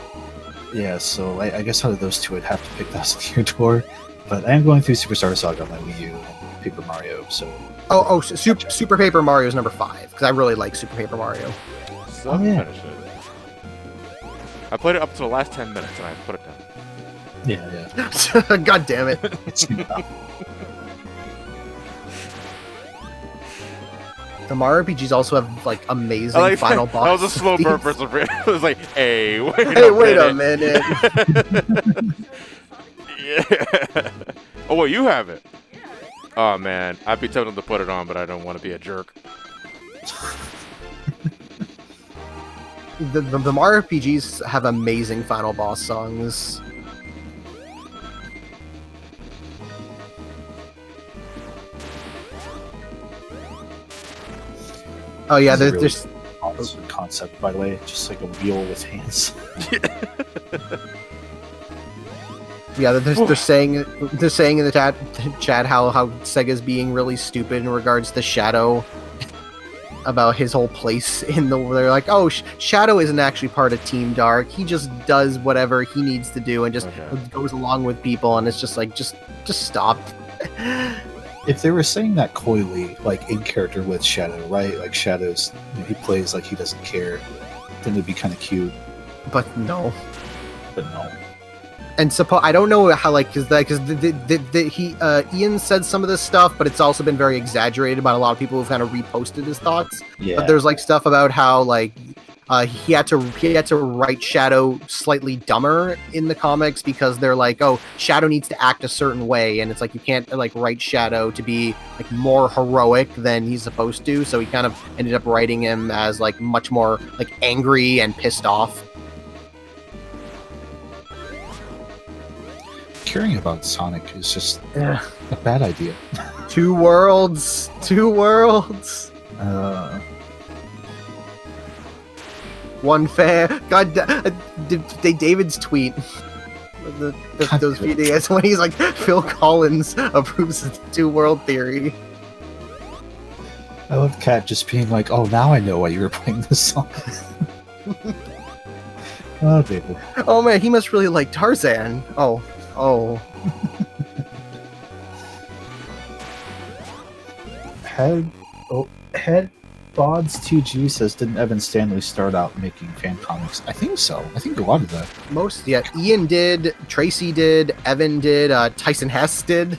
Yeah, so I guess out of those two, I'd have to pick Thousand Year Door. But I am going through Superstar Saga on my Wii U and Paper Mario, so. Super Paper Mario is number 5 because I really like Super Paper Mario. Still haven't finished it. I played it up to the last 10 minutes and I put it down. Yeah. God damn it! The Mario RPGs also have like amazing I like final that. boss. That was a slow burn for some reason. It was like, hey, wait a minute. Yeah. Oh, well, you have it. Oh, man. I'd be tempted to put it on, but I don't want to be a jerk. The Mario RPGs have amazing final boss songs. Oh yeah, This is there's awesome concept, by the way, just like a wheel with hands. yeah, they're saying in the chat how Sega's being really stupid in regards to Shadow about his whole place in the. They're like, oh, Shadow isn't actually part of Team Dark. He just does whatever he needs to do and just goes along with people. And it's just like, just stop. If they were saying that coyly, like in character with Shadow, right? Like Shadow's, he plays like he doesn't care, then it'd be kind of cute. But no. But no. And I don't know how, like, because Ian said some of this stuff, but it's also been very exaggerated by a lot of people who've kind of reposted his thoughts. Yeah. But there's like stuff about how like he had to write Shadow slightly dumber in the comics because they're like, oh, Shadow needs to act a certain way, and it's like you can't like write Shadow to be like more heroic than he's supposed to. So he kind of ended up writing him as like much more like angry and pissed off. Caring about Sonic is just a bad idea. Two worlds. One fair. God, David's tweet. Those few days when he's like, Phil Collins approves of the two-world theory. I love Kat just being like, "Oh, now I know why you were playing this song." Oh, David. Oh man, he must really like Tarzan. Oh. Head Bods 2G says, didn't Evan Stanley start out making fan comics? I think so. I think a lot of that. Most, yeah. Ian did, Tracy did, Evan did, Tyson Hess did.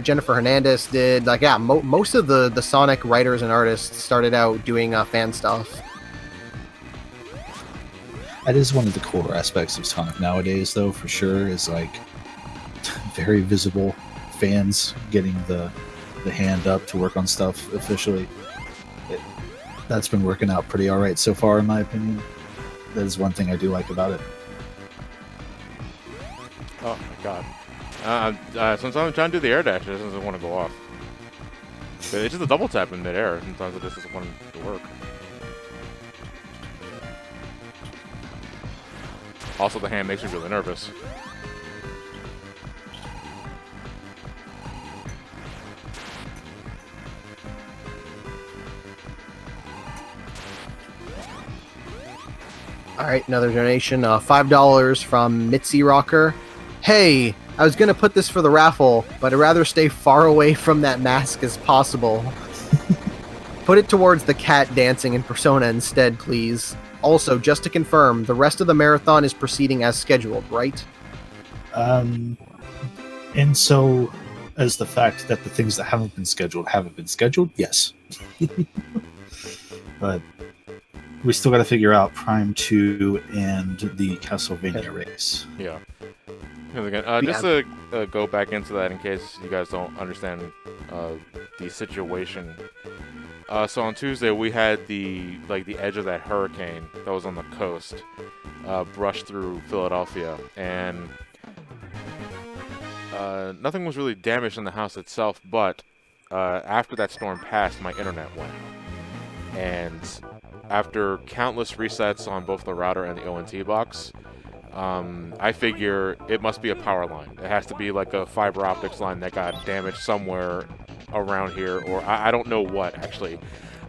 Jennifer Hernandez did. Like, yeah, most of the Sonic writers and artists started out doing fan stuff. That is one of the cooler aspects of Sonic nowadays, though, for sure, is like very visible fans getting the hand up to work on stuff officially. That's been working out pretty alright so far, in my opinion. That is one thing I do like about it. Oh my god. Since I'm trying to do the air dash, it doesn't want to go off. It's just a double tap in midair. Sometimes it just doesn't want to work. Also, the hand makes me really nervous. All right, another donation, $5 from Mitzi Rocker. Hey, I was gonna put this for the raffle, but I'd rather stay far away from that mask as possible. Put it towards the cat dancing in Persona instead, please. Also, just to confirm, the rest of the marathon is proceeding as scheduled, right? And so, as the fact that the things that haven't been scheduled, yes. But we still got to figure out Prime 2 and the Castlevania race. Yeah. Again, just to go back into that in case you guys don't understand the situation. So on Tuesday we had the edge of that hurricane that was on the coast brush through Philadelphia, and nothing was really damaged in the house itself, but after that storm passed, my internet went out. And after countless resets on both the router and the ONT box, I figure it must be a power line. It has to be like a fiber optics line that got damaged somewhere around here, or I don't know what, actually.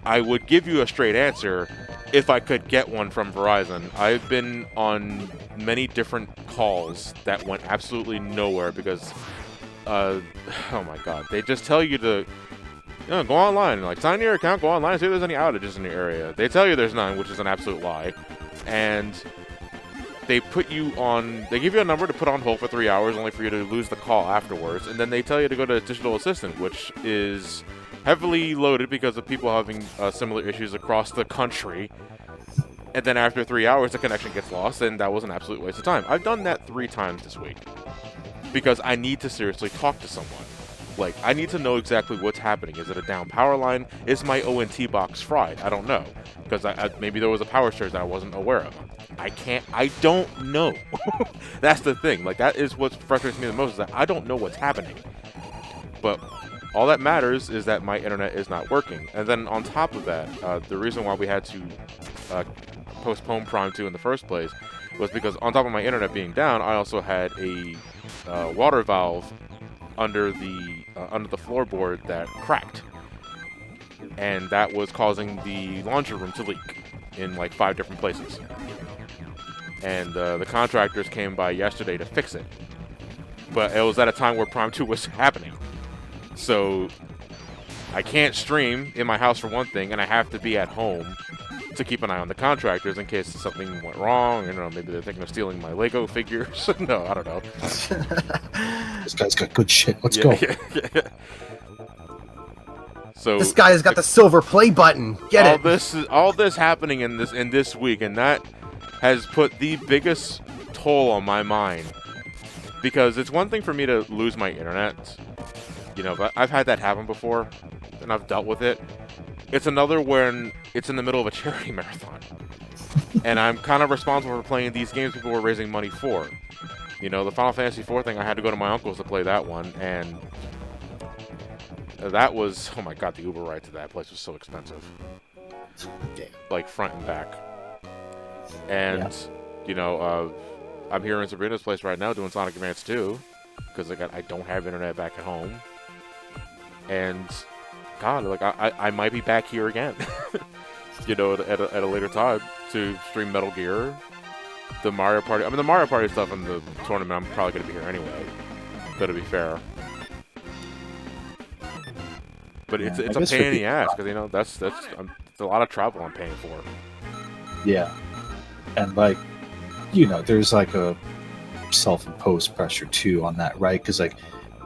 I would give you a straight answer if I could get one from Verizon. I've been on many different calls that went absolutely nowhere because, oh my god, they just tell you to go online, like sign your account, go online, see if there's any outages in your area. They tell you there's none, which is an absolute lie. And they put you on, they give you a number to put on hold for 3 hours only for you to lose the call afterwards, and then they tell you to go to Digital Assistant, which is heavily loaded because of people having similar issues across the country. And then after 3 hours, the connection gets lost, and that was an absolute waste of time. I've done that 3 times this week because I need to seriously talk to someone. Like, I need to know exactly what's happening. Is it a down power line? Is my ONT box fried? I don't know. Because maybe there was a power surge that I wasn't aware of. I don't know. That's the thing. Like, that is what frustrates me the most, is that I don't know what's happening. But all that matters is that my internet is not working. And then on top of that, the reason why we had to postpone Prime 2 in the first place was because on top of my internet being down, I also had a water valve under the floorboard that cracked, and that was causing the laundry room to leak in like 5 different places. And the contractors came by yesterday to fix it, but it was at a time where Prime 2 was happening, so I can't stream in my house for one thing, and I have to be at home to keep an eye on the contractors in case something went wrong. You know, maybe they're thinking of stealing my Lego figures. No, I don't know. This guy's got good shit. Let's go. Yeah. So This guy's got the silver play button. Get it? All this happening in this week, and that has put the biggest toll on my mind. Because it's one thing for me to lose my internet. You know, but I've had that happen before, and I've dealt with it. It's another when it's in the middle of a charity marathon. And I'm kind of responsible for playing these games people were raising money for. You know, the Final Fantasy IV thing, I had to go to my uncle's to play that one, and that was, oh my god, the Uber ride to that place was so expensive. Like, front and back. And, you know, I'm here in Sabrina's place right now doing Sonic Advance 2, because I don't have internet back at home. And, god, like, I might be back here again. You know, at a later time to stream Metal Gear, the Mario Party. I mean, the Mario Party stuff in the tournament, I'm probably going to be here anyway, to be fair. But it's a pain in the ass, because, you know, that's it's a lot of travel I'm paying for. Yeah. And, like, you know, there's, like, a self-imposed pressure, too, on that, right? Because, like,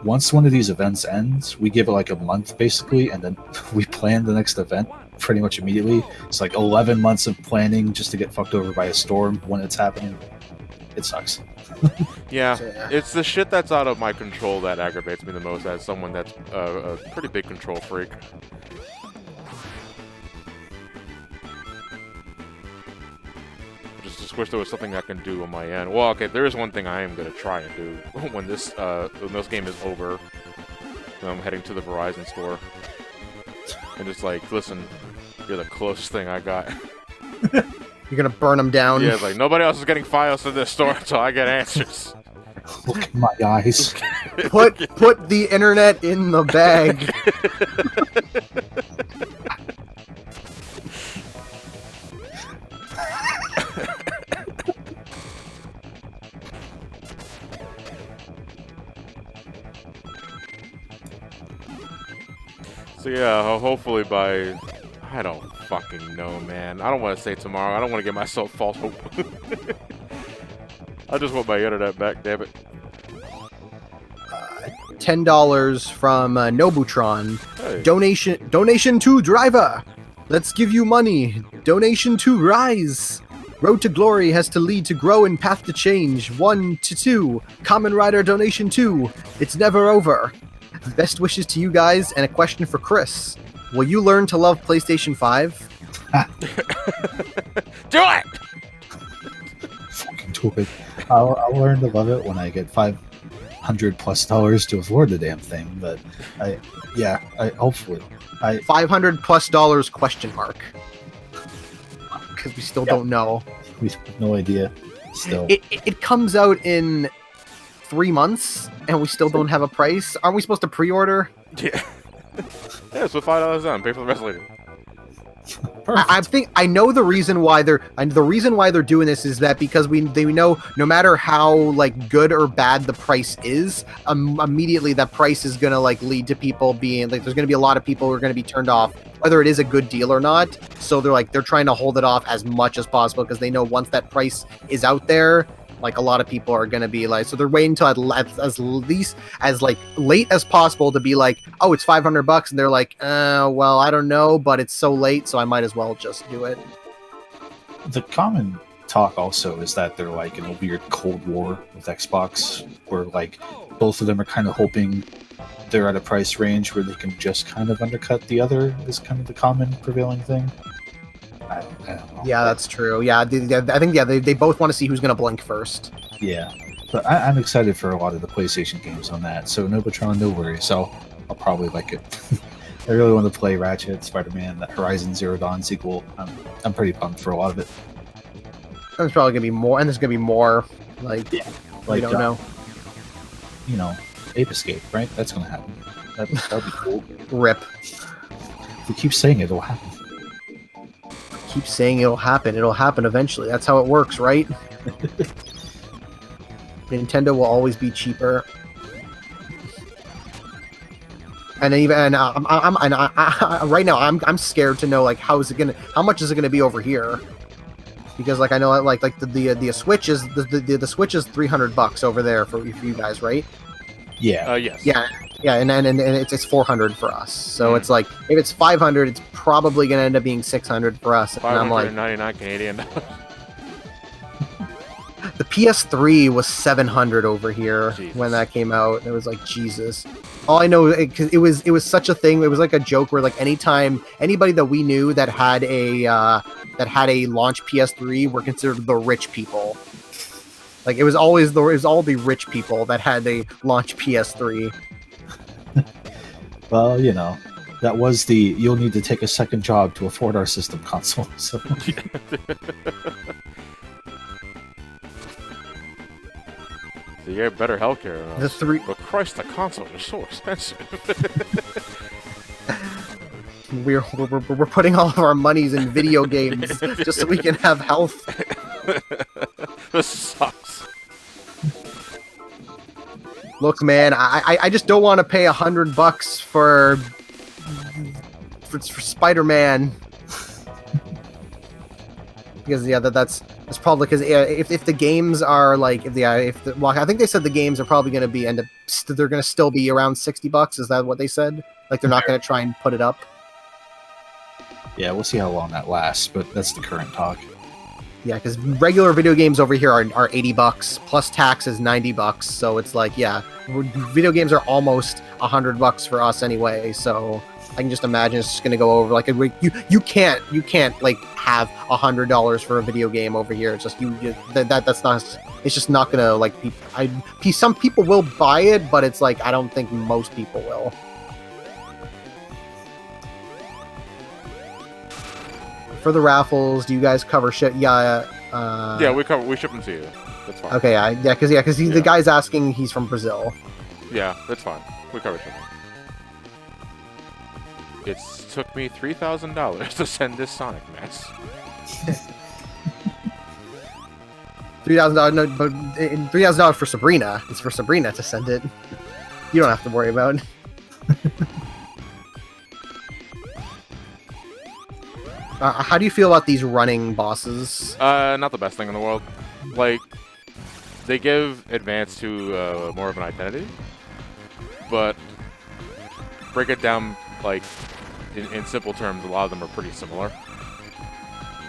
once one of these events ends, we give it, like, a month, basically, and then we plan the next event pretty much immediately. It's, like, 11 months of planning just to get fucked over by a storm when it's happening. It sucks. Yeah, it's the shit that's out of my control that aggravates me the most as someone that's a pretty big control freak. Just wish there was something I can do on my end. Well, okay, there is one thing I am going to try and do when this game is over. I'm heading to the Verizon store. And just like, listen, you're the closest thing I got. You're gonna burn them down. Yeah, it's like, nobody else is getting files to this store until I get answers. Look at my eyes. Put the internet in the bag. So yeah, hopefully by... I don't fucking know, man. I don't want to say tomorrow. I don't want to give myself false hope. I just want my internet back, damn it. $10 from Nobutron. Hey. Donation to driver. Let's give you money. Donation to rise. Road to glory has to lead to grow and path to change. 1 to 2. Common Rider donation 2. It's never over. Best wishes to you guys, and a question for Chris. Will you learn to love PlayStation 5? Do it! Fucking do it. I'll learn to love it when I get $500+ to afford the damn thing. But hopefully. $500+ question mark. Because we still don't know. We have no idea. Still, it comes out in 3 months, and we still don't have a price. Aren't we supposed to pre-order? Yeah. Yeah, so $5 down. Pay for the rest later. I know the reason why they're doing this is that because they know no matter how like good or bad the price is, immediately that price is gonna like lead to people being like, there's gonna be a lot of people who are gonna be turned off whether it is a good deal or not. So they're trying to hold it off as much as possible because they know once that price is out there, like a lot of people are gonna be like, so they're waiting until as late as possible to be like, oh, it's $500, and they're like, well, I don't know, but it's so late, so I might as well just do it. the common talk also is that they're like in a weird Cold War with Xbox, where like both of them are kind of hoping they're at a price range where they can just kind of undercut the other. Is kind of the common prevailing thing. I don't know. Yeah, that's true. Yeah, I think they both want to see who's going to blink first. Yeah, but I'm excited for a lot of the PlayStation games on that. So Nobutron, no worries. I'll probably like it. I really want to play Ratchet, Spider-Man, that Horizon Zero Dawn sequel. I'm pretty pumped for a lot of it. There's probably going to be more, and there's going to be more. Like, yeah, we don't know. You know, Ape Escape, right? That's going to happen. That'll be cool. Rip. If we keep saying it, it'll happen. Keep saying it'll happen. It'll happen eventually. That's how it works, right? Nintendo will always be cheaper. And even right now I'm scared to know like how much is it gonna be over here, because like I know like the Switch is the Switch is $300 over there for you guys, right? Yeah. Yes. Yeah, and it's 400 for us. So it's like if it's 500, it's probably gonna end up being 600 for us. And I'm like, 599 Canadian dollars. the PS3 was 700 over here Jesus. when that came out. It was like Jesus. All I know, because it was such a thing. It was like a joke where like anytime anybody that we knew that had a launch PS3 were considered the rich people. Like it was all the rich people that had a launch PS3. Well, you know, that was the you'll need to take a second job to afford our system console. So. So you get better healthcare. But Christ, the consoles are so expensive. We're putting all of our monies in video games just so we can have health. This sucks. Look, man, I just don't want to pay $100 for Spider-Man. Because yeah, that's probably because if the games are like I think they said the games are probably going to be they're going to still be around $60. Is that what they said? Like they're not going to try and put it up. Yeah, we'll see how long that lasts, but that's the current talk. Yeah, because regular video games over here are $80 plus tax is $90. So it's like, yeah, video games are almost $100 for us anyway. So I can just imagine it's just gonna go over like you can't like have $100 for a video game over here. It's just that's not. It's just not gonna like. Some people will buy it, but it's like I don't think most people will. For the raffles, do you guys cover ship? Yeah. Yeah, we ship them to you. That's fine. Okay, because the guy's asking. He's from Brazil. Yeah, that's fine. We cover shipping. It took me $3,000 to send this Sonic mess. $3,000, no, but $3,000 for Sabrina. It's for Sabrina to send it. You don't have to worry about it. How do you feel about these running bosses? Not the best thing in the world. Like, they give Advance to more of an identity, but break it down, like, in simple terms, a lot of them are pretty similar.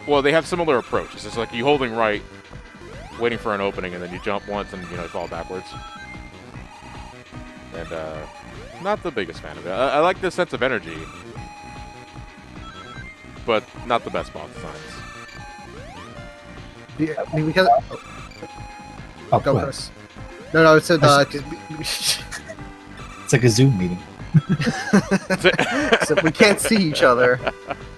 Well, they have similar approaches. It's like you holding right, waiting for an opening, and then you jump once and, you know, fall backwards. And, not the biggest fan of it. I like the sense of energy, but not the best boss designs. Yeah, I mean, because... Oh, go, Chris. No, it said... it's like a Zoom meeting. So we can't see each other.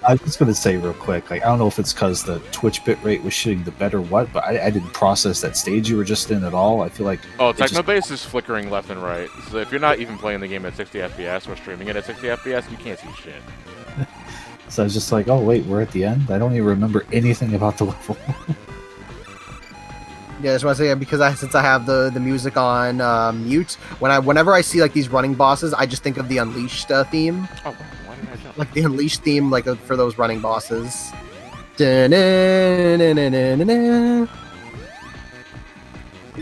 I was just going to say real quick, like I don't know if it's because the Twitch bitrate was shitting the bed or what, but I didn't process that stage you were just in at all. I feel like... Oh, Technobase is flickering left and right. So if you're not even playing the game at 60 FPS or streaming it at 60 FPS, you can't see shit. So I was just like, oh wait, we're at the end? I don't even remember anything about the level. Yeah, I just want to say, because since I have the music on mute, whenever I see like these running bosses, I just think of the Unleashed theme. Oh, why didn't I jump? Like the Unleashed theme, like for those running bosses.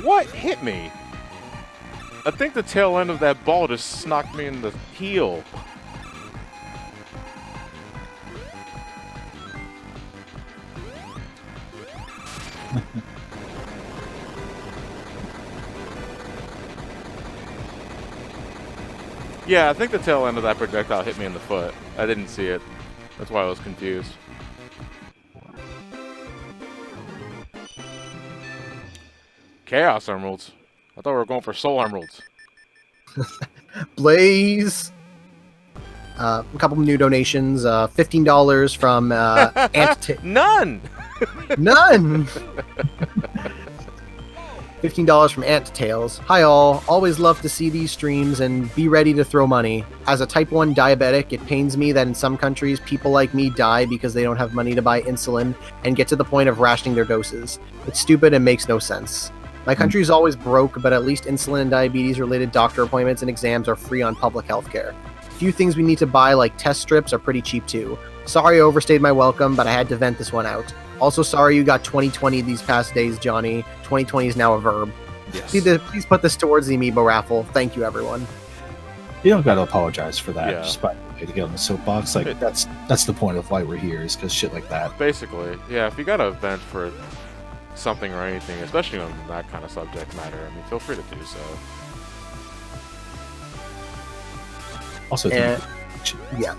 What hit me? I think the tail end of that ball just knocked me in the heel. Yeah, I think the tail end of that projectile hit me in the foot. I didn't see it. That's why I was confused. Chaos Emeralds? I thought we were going for Soul Emeralds. Blaze. A couple new donations. $15 from Ant. None! None! $15 from Ant Tales. Hi all, always love to see these streams and be ready to throw money. As a type 1 diabetic, it pains me that in some countries people like me die because they don't have money to buy insulin and get to the point of rationing their doses. It's stupid and makes no sense. My country is always broke, but at least insulin and diabetes related doctor appointments and exams are free on public health care. few things we need to buy, like test strips, are pretty cheap too. Sorry I overstayed my welcome, but I had to vent this one out. Also, sorry you got 2020 these past days, Johnny. 2020 is now a verb. Yes. Please put this towards the Amiibo raffle. Thank you, everyone. You don't got to apologize for that. Yeah. Just by the way to get on the soapbox, like that's the point of why we're here, is because shit like that. Basically, yeah. If you got a vent for something or anything, especially on that kind of subject matter, I mean, feel free to do so. Also, And, yeah.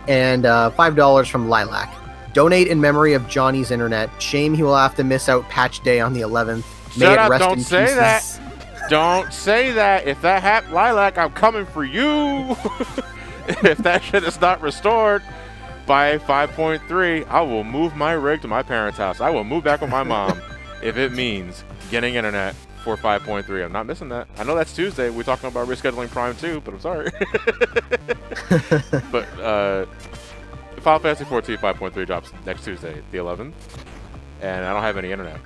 And $5 from Lilac. Donate in memory of Johnny's internet. Shame he will have to miss out patch day on the 11th. May Shut it up, rest don't in say pieces. that. Don't say that. If that happened, Lilac, I'm coming for you. If that shit is not restored by 5.3, I will move my rig to my parents' house. I will move back with my mom if it means getting internet for 5.3. I'm not missing that. I know that's Tuesday. We're talking about rescheduling Prime 2, but I'm sorry. But Final Fantasy 14 5.3 drops next Tuesday, the 11th, and I don't have any internet.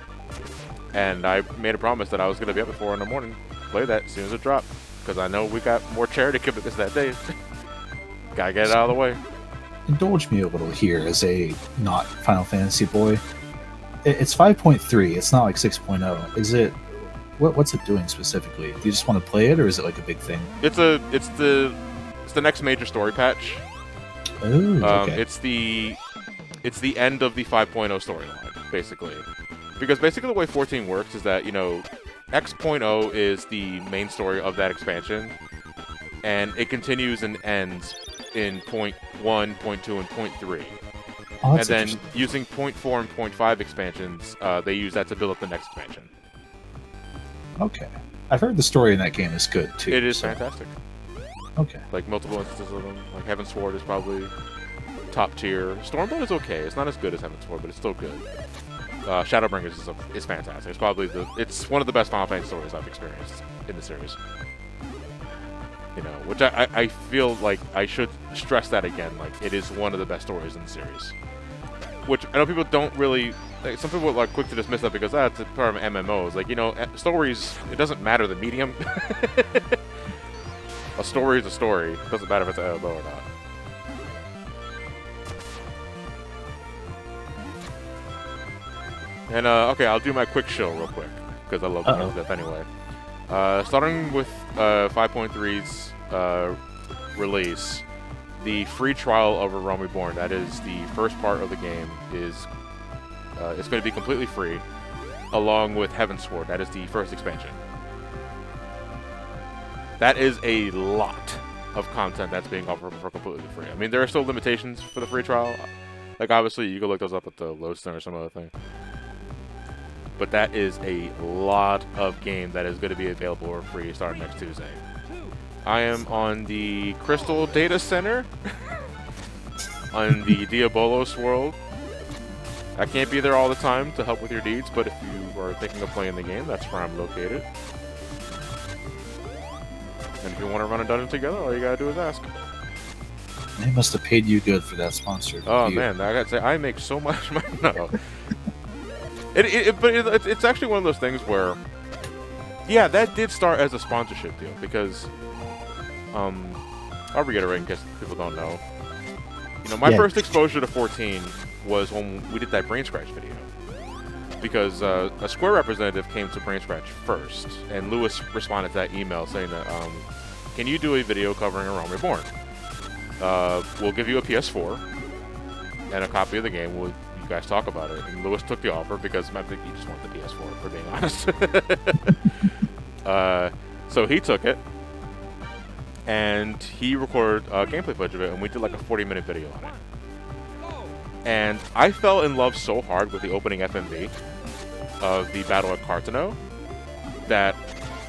And I made a promise that I was going to be up at 4 in the morning, play that as soon as it dropped, because I know we got more charity commitments that day. Gotta get it out of the way. indulge me a little here as a not Final Fantasy boy. It's 5.3. It's not like 6.0. Is it? What's it doing specifically? Do you just want to play it, or is it like a big thing? It's the next major story patch. Oh, okay. It's the end of the 5.0 storyline, basically. Because basically the way 14 works is that, you know, X.0 is the main story of that expansion, and it continues and ends in point 1, point 2, and point 3. Oh, And that's then interesting. using point 4 and point 5 expansions, they use that to build up the next expansion. Okay. I've heard the story in that game is good too. It is so- fantastic. Okay. Like, multiple instances of them. Like, Heaven's Sword is probably top tier. Stormblood is okay. It's not as good as Heaven's Sword, but it's still good. Shadowbringers is fantastic. It's probably it's one of the best Final Fantasy stories I've experienced in the series. You know, which I feel like I should stress that again. Like, it is one of the best stories in the series. Which I know people don't really. Like, some people are like quick to dismiss that because it's a part of MMOs. Like, you know, stories. It doesn't matter the medium. A story is a story. It doesn't matter if it's an MMO or not. And okay, I'll do my quick show real quick because I love doing stuff anyway. Starting with 5.3's release, the free trial of A Realm Reborn, that is the first part of the game, is it's going to be completely free, along with Heaven's Sword. That is the first expansion. That is a lot of content that's being offered for completely free. I mean, there are still limitations for the free trial. Like, obviously, you can look those up at the Lodestone or some other thing. But that is a lot of game that is going to be available for free starting next Tuesday. I am on the Crystal Data Center on the Diabolos world. I can't be there all the time to help with your needs, but if you are thinking of playing the game, that's where I'm located. And if you want to run a dungeon together, all you gotta do is ask. They must have paid you good for that sponsor. Oh man, I gotta say, I make so much money. No. But it's actually one of those things where, yeah, that did start as a sponsorship deal because, I'll reiterate in case people don't know. You know, my first exposure to 14 was when we did that Brain Scratch video. Because a Square representative came to Brain Scratch first, and Lewis responded to that email saying that, can you do a video covering A Realm Reborn? We'll give you a PS4 and a copy of the game. You guys talk about it. And Lewis took the offer because I think he just wanted the PS4, for being honest. So he took it, and he recorded gameplay footage of it, and we did like a 40-minute video on it. And I fell in love so hard with the opening FMV of the Battle at Cartano that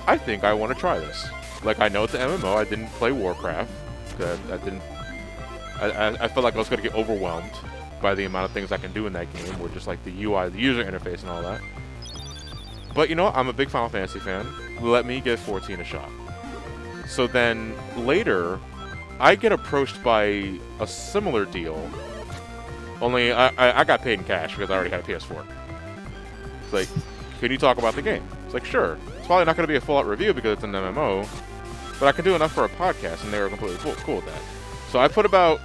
I think I want to try this. Like, I know it's an MMO. I didn't play Warcraft. I felt like I was going to get overwhelmed by the amount of things I can do in that game, with just like the UI, the user interface, and all that. But you know, I'm a big Final Fantasy fan. Let me give 14 a shot. So then later, I get approached by a similar deal. Only I got paid in cash because I already had a PS4. It's like, can you talk about the game? It's like, sure. It's probably not going to be a full-out review because it's an MMO, but I can do enough for a podcast, and they were completely cool with that. So I put about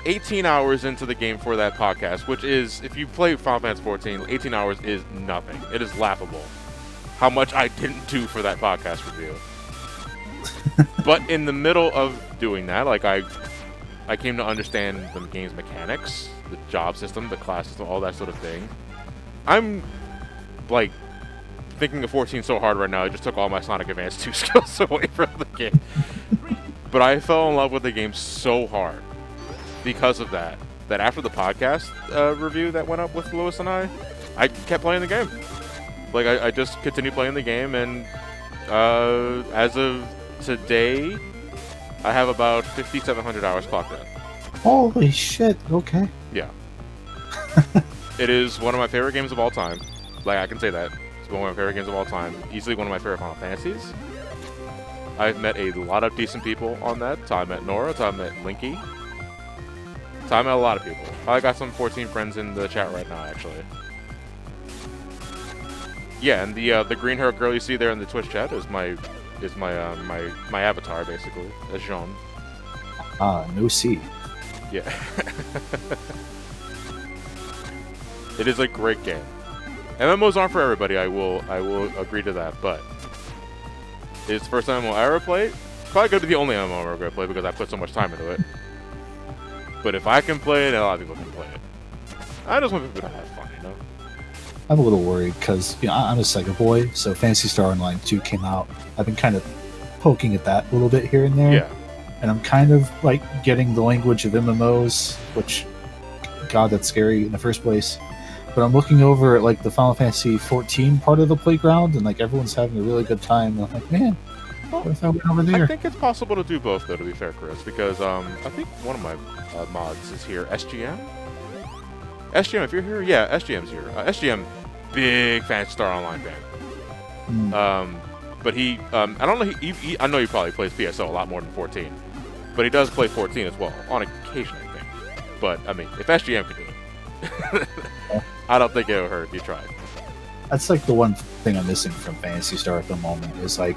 18 hours into the game for that podcast, which is, if you play Final Fantasy 14, 18 hours is nothing. It is laughable how much I didn't do for that podcast review. But in the middle of doing that, like I came to understand the game's mechanics, the job system, the class system, all that sort of thing. I'm like thinking of 14 so hard right now, I just took all my Sonic Advance 2 skills away from the game. But I fell in love with the game so hard because of that after the podcast review that went up with Lewis and I kept playing the game. Like, I just continued playing the game, and as of today, I have about 5,700 hours clocked in. Holy shit, okay. Yeah. It is one of my favorite games of all time. Like, I can say that. It's one of my favorite games of all time. Easily one of my favorite Final Fantasies. I've met a lot of decent people on that. I met Nora, I met Linky. I met a lot of people. I got some 14 friends in the chat right now, actually. Yeah, and the green-haired girl you see there in the Twitch chat is my avatar, basically, as Jean. No C. Yeah. It is a great game. MMOs aren't for everybody, I will agree to that, but it's the first MMO I ever played. Probably going to be the only MMO I'm ever going to play because I put so much time into it. But if I can play it, a lot of people can play it. I just want people to have fun, you know? I'm a little worried because, you know, I'm a Sega boy, so Phantasy Star Online 2 came out. I've been kind of poking at that a little bit here and there. Yeah. And I'm kind of, like, getting the language of MMOs, which, God, that's scary in the first place. But I'm looking over at, like, the Final Fantasy 14 part of the playground, and, like, everyone's having a really good time. And I'm like, man, what if I went over there? I think it's possible to do both, though, to be fair, Chris, because I think one of my mods is here. SGM? SGM, if you're here? Yeah, SGM's here. SGM, big Phantasy Star Online fan. But he, I don't know, I know he probably plays PSO a lot more than 14. But he does play 14 as well, on occasion, I think. But, I mean, if SGM can do it, I don't think it would hurt if you tried. That's like the one thing I'm missing from Phantasy Star at the moment is like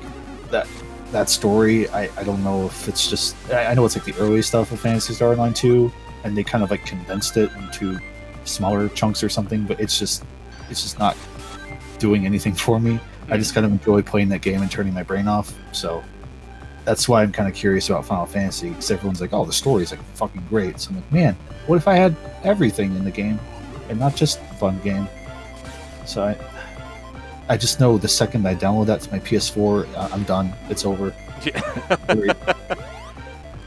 that story. I don't know if it's just, I know it's like the early stuff of Phantasy Star Online 2, and they kind of like condensed it into smaller chunks or something, but it's just not doing anything for me. I just kind of enjoy playing that game and turning my brain off. So that's why I'm kind of curious about Final Fantasy, because everyone's like, oh, the story's like fucking great. So I'm like, man, what if I had everything in the game and not just a fun game? So I just know the second I download that to my PS4, I'm done. It's over.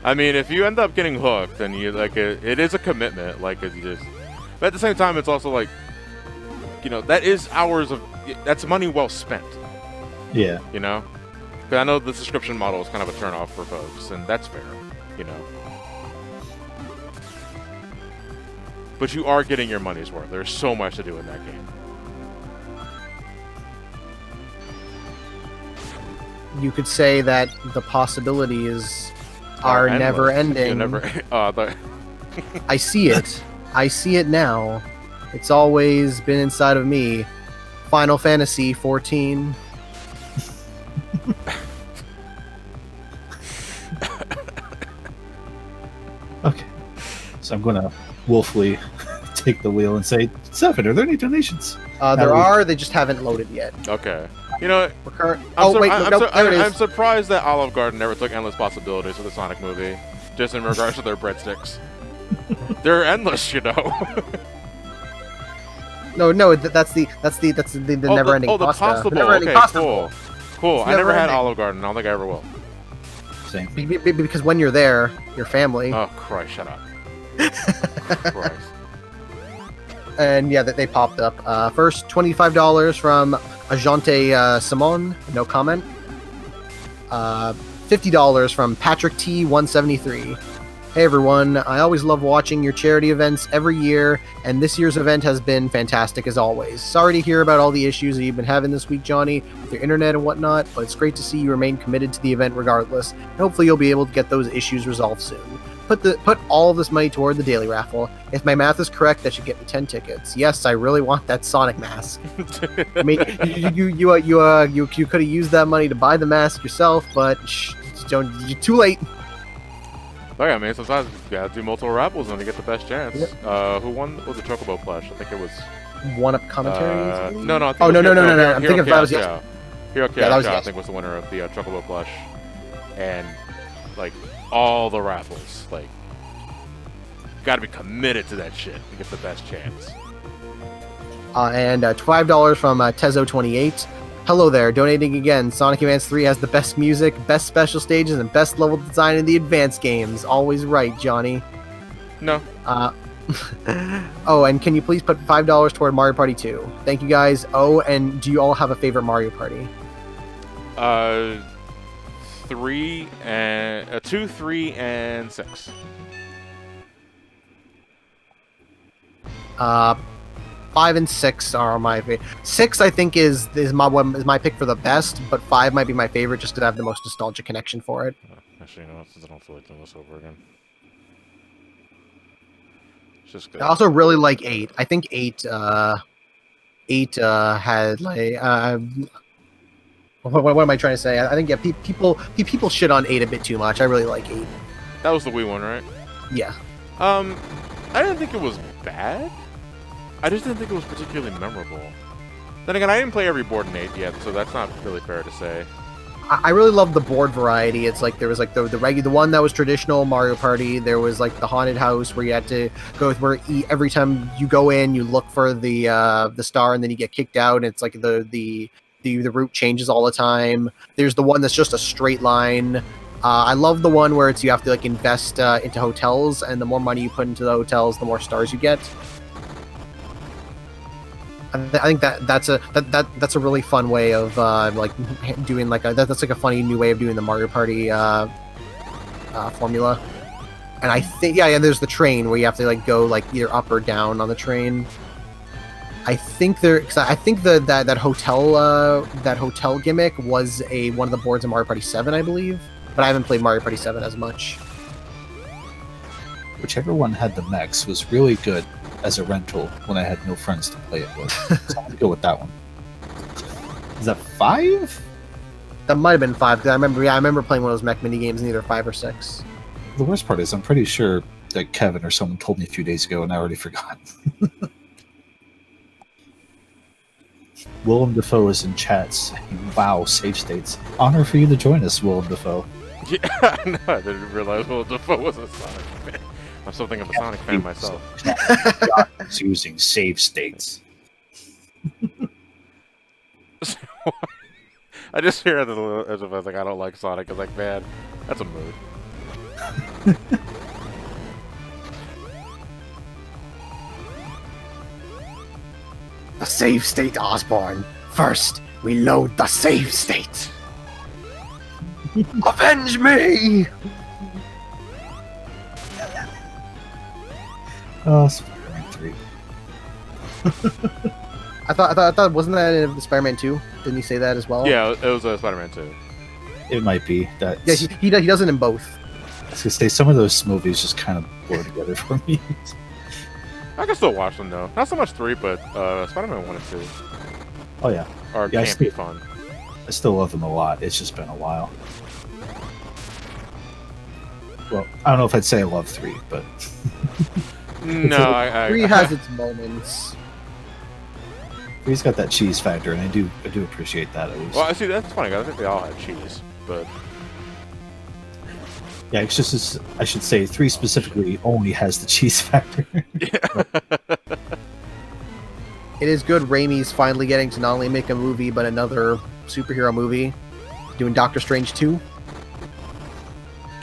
I mean, if you end up getting hooked, then you like it is a commitment. Like, it's just, but at the same time, it's also like, you know, that's money well spent. Yeah. You know, because I know the subscription model is kind of a turnoff for folks, and that's fair. You know, but you are getting your money's worth. There's so much to do in that game. You could say that the possibilities are never ending. I see it. I see it now. It's always been inside of me. Final Fantasy 14. Okay. So I'm gonna willfully take the wheel and say, Stefan, are there any donations? There are. They just haven't loaded yet. Okay. You know, I'm surprised that Olive Garden never took Endless Possibilities for the Sonic movie, just in regards to their breadsticks. They're endless, you know. No, that's the never-ending pasta. Oh, the pasta bowl. Okay, cool. I never had Olive Garden. I don't think I ever will. Same. Because when you're there, your family. Oh Christ! Shut up. Christ. And yeah, that they popped up. First, $25 from Agente Simon, no comment. $50 from Patrick T173. Hey everyone, I always love watching your charity events every year, and this year's event has been fantastic as always. Sorry to hear about all the issues that you've been having this week, Johnny, with your internet and whatnot, but it's great to see you remain committed to the event regardless, and hopefully you'll be able to get those issues resolved soon. Put all of this money toward the daily raffle. If my math is correct, that should get me 10 tickets. Yes, I really want that Sonic mask. I mean, you could have used that money to buy the mask yourself, but don't. You're too late. Oh yeah, man. Sometimes you gotta do multiple rappels when to get the best chance. Yep. Who won? Was the Chocobo plush? I think it was. One up commentaries. No. I think Oh it was no. I'm Hero thinking that was Chaos, Hero that Chaos, was I yes. think was the winner of the Chocobo plush, and like all the raffles, like gotta be committed to that shit to get the best chance. And $5 from Tezo28. Hello there, donating again. Sonic Advance 3 has the best music, best special stages, and best level design in the advanced games. Always right, Johnny. No. Oh, and can you please put $5 toward Mario Party 2? Thank you guys. Oh, and do you all have a favorite Mario Party? 2, 3, and 6. 5 and 6 are my favorite. 6, I think, is my pick for the best, but 5 might be my favorite just because I have the most nostalgic connection for it. Actually, no, since I don't feel like doing this over again. It's just good. I also really like 8. I think 8 had like what am I trying to say? I think people shit on 8 a bit too much. I really like 8. That was the Wii one, right? Yeah. I didn't think it was bad. I just didn't think it was particularly memorable. Then again, I didn't play every board in 8 yet, so that's not really fair to say. I really love the board variety. It's like there was like the regular, the one that was traditional Mario Party. There was like the haunted house where you had to go where every time you go in, you look for the star, and then you get kicked out. And it's like the route changes all the time. There's the one that's just a straight line. I love the one where it's you have to like invest into hotels, and the more money you put into the hotels, the more stars you get. I think that's a really fun way of like doing like that's like a funny new way of doing the Mario Party formula. And I think yeah, there's the train where you have to like go like either up or down on the train. I think that hotel gimmick was one of the boards in Mario Party 7, I believe, but I haven't played Mario Party 7 as much. Whichever one had the mechs was really good as a rental when I had no friends to play it with. So I'll go with that one. Is that 5? That might have been 5 because I remember playing one of those mech mini games in either 5 or 6. The worst part is I'm pretty sure that Kevin or someone told me a few days ago and I already forgot. Willem Dafoe is in chat saying, wow, save states. Honor for you to join us, Willem Dafoe. Yeah, no, I didn't realize Willem Dafoe was a Sonic fan. I'm something of a Sonic fan myself. He's using save states. I just hear it as if I was like, I don't like Sonic. I was like, man, that's a mood. The save state, Osborne. First, we load the save state. Avenge me! Oh, Spider-Man 3. I thought wasn't that in Spider-Man 2? Didn't he say that as well? Yeah, it was Spider-Man 2. It might be. That. Yeah, he does it in both. I was gonna say some of those movies just kind of blur together for me. I can still watch them though. Not so much 3, but Spider-Man 1 and 2 Oh yeah, are Yeah, I can't be still- fun. I still love them a lot. It's just been a while. Well, I don't know if I'd say I love 3, but No, I 3 has its moments. 3's got that cheese factor, and I do appreciate that at least. Well, I see that's funny. I think they all had cheese, but Yeah, it's just I should say 3 specifically only has the cheese factor. It is good Raimi's finally getting to not only make a movie, but another superhero movie. Doing Doctor Strange 2.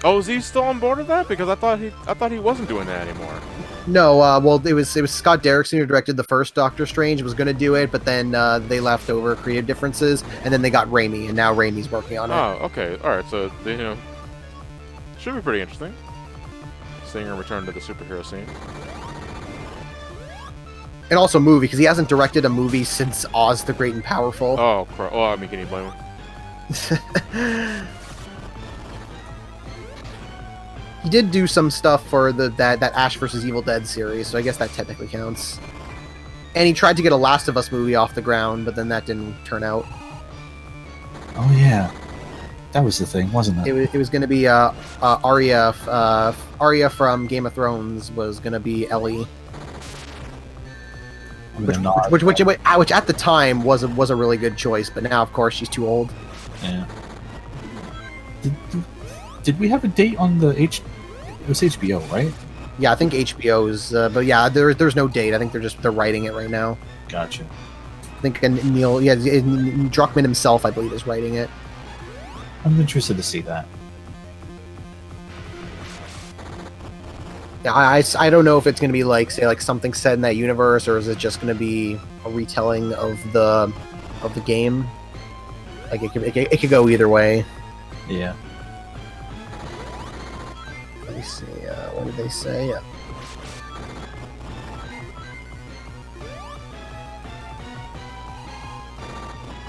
oh, is he still on board with that? Because I thought he wasn't doing that anymore. No, well, it was Scott Derrickson who directed the first Doctor Strange, was going to do it, but then they left over creative differences, and then they got Raimi, and now Raimi's working on it. Oh, okay, all right. So should be pretty interesting. Seeing her return to the superhero scene. And also movie, because he hasn't directed a movie since Oz the Great and Powerful. Oh, crap. Oh, I mean, can you blame him? He did do some stuff for that Ash vs. Evil Dead series, so I guess that technically counts. And he tried to get a Last of Us movie off the ground, but then that didn't turn out. Oh yeah, That was the thing, wasn't it? It was going to be Arya. Arya from Game of Thrones was going to be Ellie, which at the time was a really good choice. But now, of course, she's too old. Yeah. Did we have a date on the It was HBO, right? Yeah, I think HBO's. But yeah, there's no date. I think they're writing it right now. Gotcha. I think Neil, yeah, Druckmann himself, I believe, is writing it. I'm interested to see that. Yeah, I don't know if it's going to be like, say, like something set in that universe, or is it just going to be a retelling of the game? Like it could go either way. Yeah. Let me see. What did they say?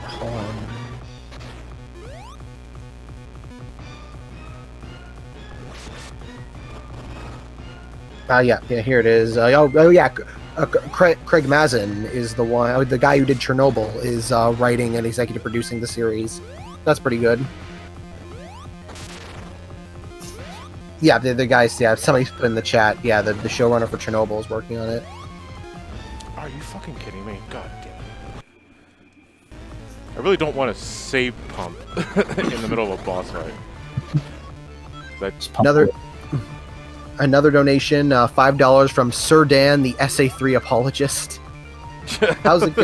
Hold on. Yeah, here it is. Yeah, Craig Mazin is the one, the guy who did Chernobyl, is writing and executive producing the series. That's pretty good. Yeah, the guys, yeah, somebody's put in the chat, yeah, the showrunner for Chernobyl is working on it. Are you fucking kidding me? God damn it. I really don't want to save pump in the middle of a boss fight. That's Another donation, $5 from Sir Dan, the SA3 apologist. How's it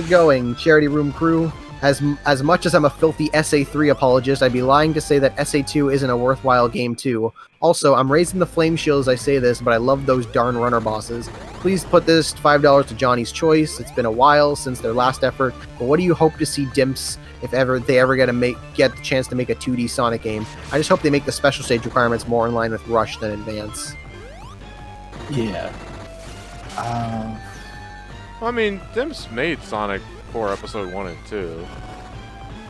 going, Charity Room crew? As much as I'm a filthy SA3 apologist, I'd be lying to say that SA2 isn't a worthwhile game too. Also, I'm raising the flame shield as I say this, but I love those darn runner bosses. Please put this $5 to Johnny's Choice. It's been a while since their last effort, but what do you hope to see Dimps if they ever get the chance to make a 2D Sonic game? I just hope they make the special stage requirements more in line with Rush than Advance. Yeah. I mean, Dimps made Sonic 4 Episode 1 and 2.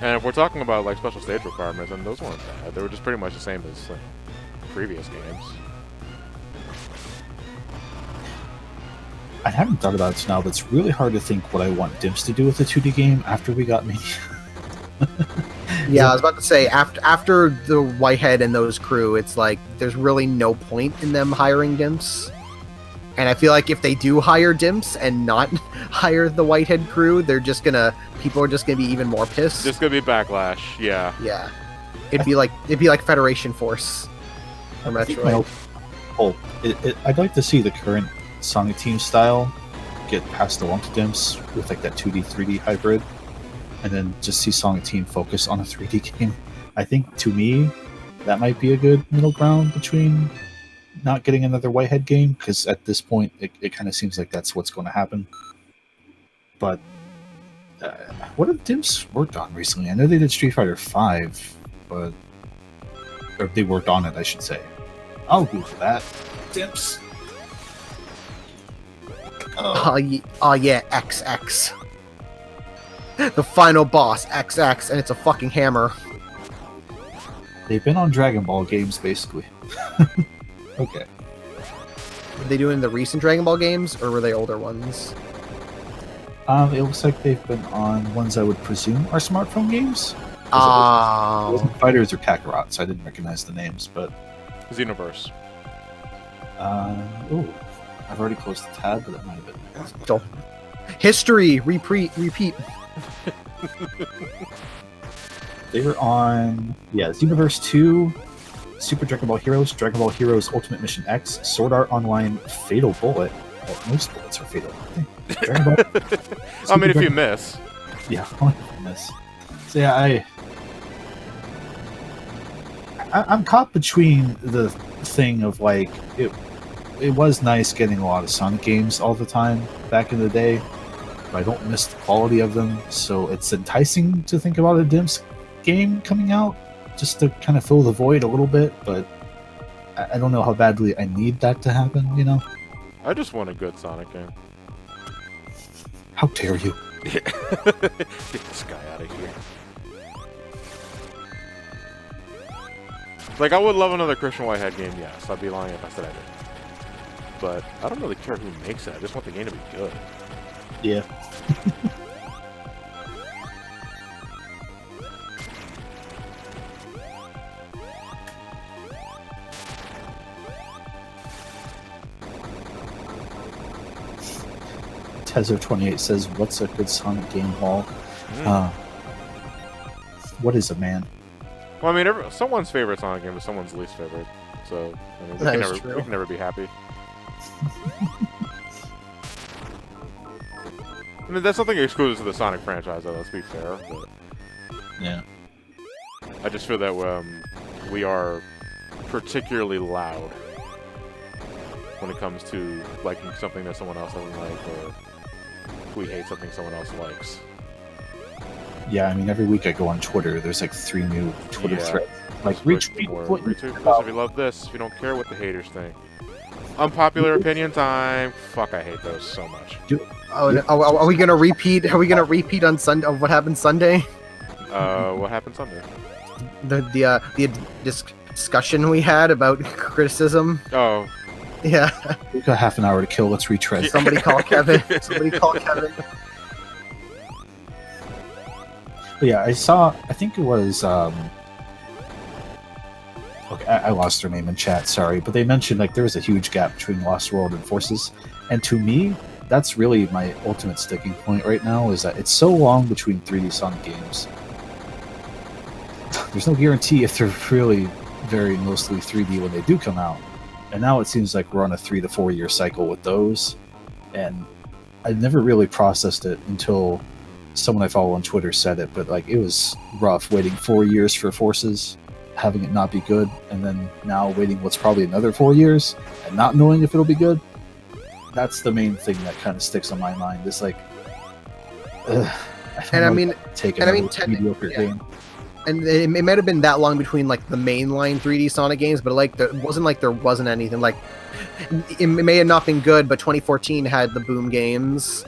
And if we're talking about like special stage requirements, then those weren't bad. They were just pretty much the same as like, previous games. I haven't thought about it now, but it's really hard to think what I want Dimps to do with a 2D game after we got me. Yeah, I was about to say, after the Whitehead and those crew, it's like, there's really no point in them hiring Dimps. And I feel like if they do hire Dimps and not hire the Whitehead crew, people are just gonna be even more pissed. Just gonna be backlash, yeah. Yeah. It'd be like Federation Force from Metroid. I'd like to see the current Sonic Team style get passed along to Dimps with like that 2D 3D hybrid, and then just see Sonic Team focus on a 3D game. I think, to me, that might be a good middle ground between not getting another Whitehead game, because at this point it kind of seems like that's what's going to happen. But what have Dimps worked on recently? I know they did Street Fighter V, or they worked on it, I should say. I'll Google that. Dimps. Oh yeah, XX. The final boss, XX, and it's a fucking hammer. They've been on Dragon Ball games, basically. Okay. Were they doing the recent Dragon Ball games, or were they older ones? It looks like they've been on ones I would presume are smartphone games. It wasn't Fighters or Kakarot, so I didn't recognize the names, but... Xenoverse. Oh, I've already closed the tab, but that might have been... So, history, repeat. They were on, Xenoverse 2, Super Dragon Ball Heroes, Dragon Ball Heroes Ultimate Mission X, Sword Art Online, Fatal Bullet. Well, most bullets are fatal, aren't they? Dragon Ball, I mean, if you miss. Yeah, only if you miss. So yeah, I'm caught between the thing of like, it was nice getting a lot of Sonic games all the time back in the day, but I don't miss the quality of them, so it's enticing to think about a Dimps game coming out, just to kind of fill the void a little bit, but I don't know how badly I need that to happen, you know? I just want a good Sonic game. How dare you? Get this guy out of here. Like, I would love another Christian Whitehead game, yes. I'd be lying if I said I did. But I don't really care who makes it. I just want the game to be good. Yeah. Tezer28 says, "What's a good Sonic game, Wall?" What is a man? Well, I mean, someone's favorite Sonic game is someone's least favorite. So, I mean, we can never be happy. I mean, that's something exclusive to the Sonic franchise, though, let's be fair. But Yeah. I just feel that we are particularly loud when it comes to liking something that someone else doesn't like, or we hate something someone else likes. Yeah, I mean, every week I go on Twitter, there's like 3 new Twitter threads. Like, retweet what you retweet this if you love this, if you don't care what the haters think. Unpopular opinion time. Fuck, I hate those so much. Are we gonna repeat? Are we gonna repeat on Sunday of what happened Sunday? What happened Sunday? The discussion we had about criticism. Oh. Yeah. We've got half an hour to kill. Let's retread. Somebody call Kevin. Somebody call Kevin. But yeah, I think it was, okay, I lost their name in chat, sorry, but they mentioned like there was a huge gap between Lost World and Forces, and to me, that's really my ultimate sticking point right now, is that it's so long between 3D Sonic games. There's no guarantee if they're really very mostly 3D when they do come out, and now it seems like we're on a 3 to 4 year cycle with those, and I never really processed it until someone I follow on Twitter said it, but like it was rough waiting 4 years for Forces, having it not be good, and then now waiting what's probably another 4 years and not knowing if it'll be good. That's the main thing that kind of sticks on my mind. It's like, take a mediocre game. And it might have been that long between like the mainline 3D Sonic games, but like it wasn't like there wasn't anything. Like it may have not been good, but 2014 had the Boom games.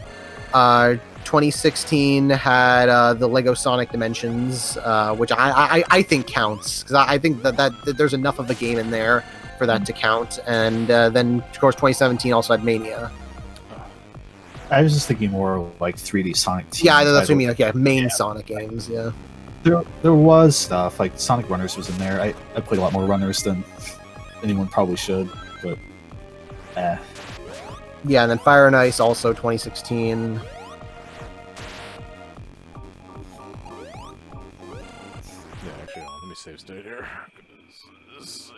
2016 had the Lego Sonic Dimensions, which I think counts, because I think that there's enough of a game in there for that to count. And then, of course, 2017 also had Mania. I was just thinking more like 3D Sonic. Yeah, that's what I mean. Like, yeah, main Sonic games. Yeah. There was stuff like Sonic Runners was in there. I played a lot more Runners than anyone probably should, but yeah, and then Fire and Ice also 2016. Yeah, actually, let me save state here.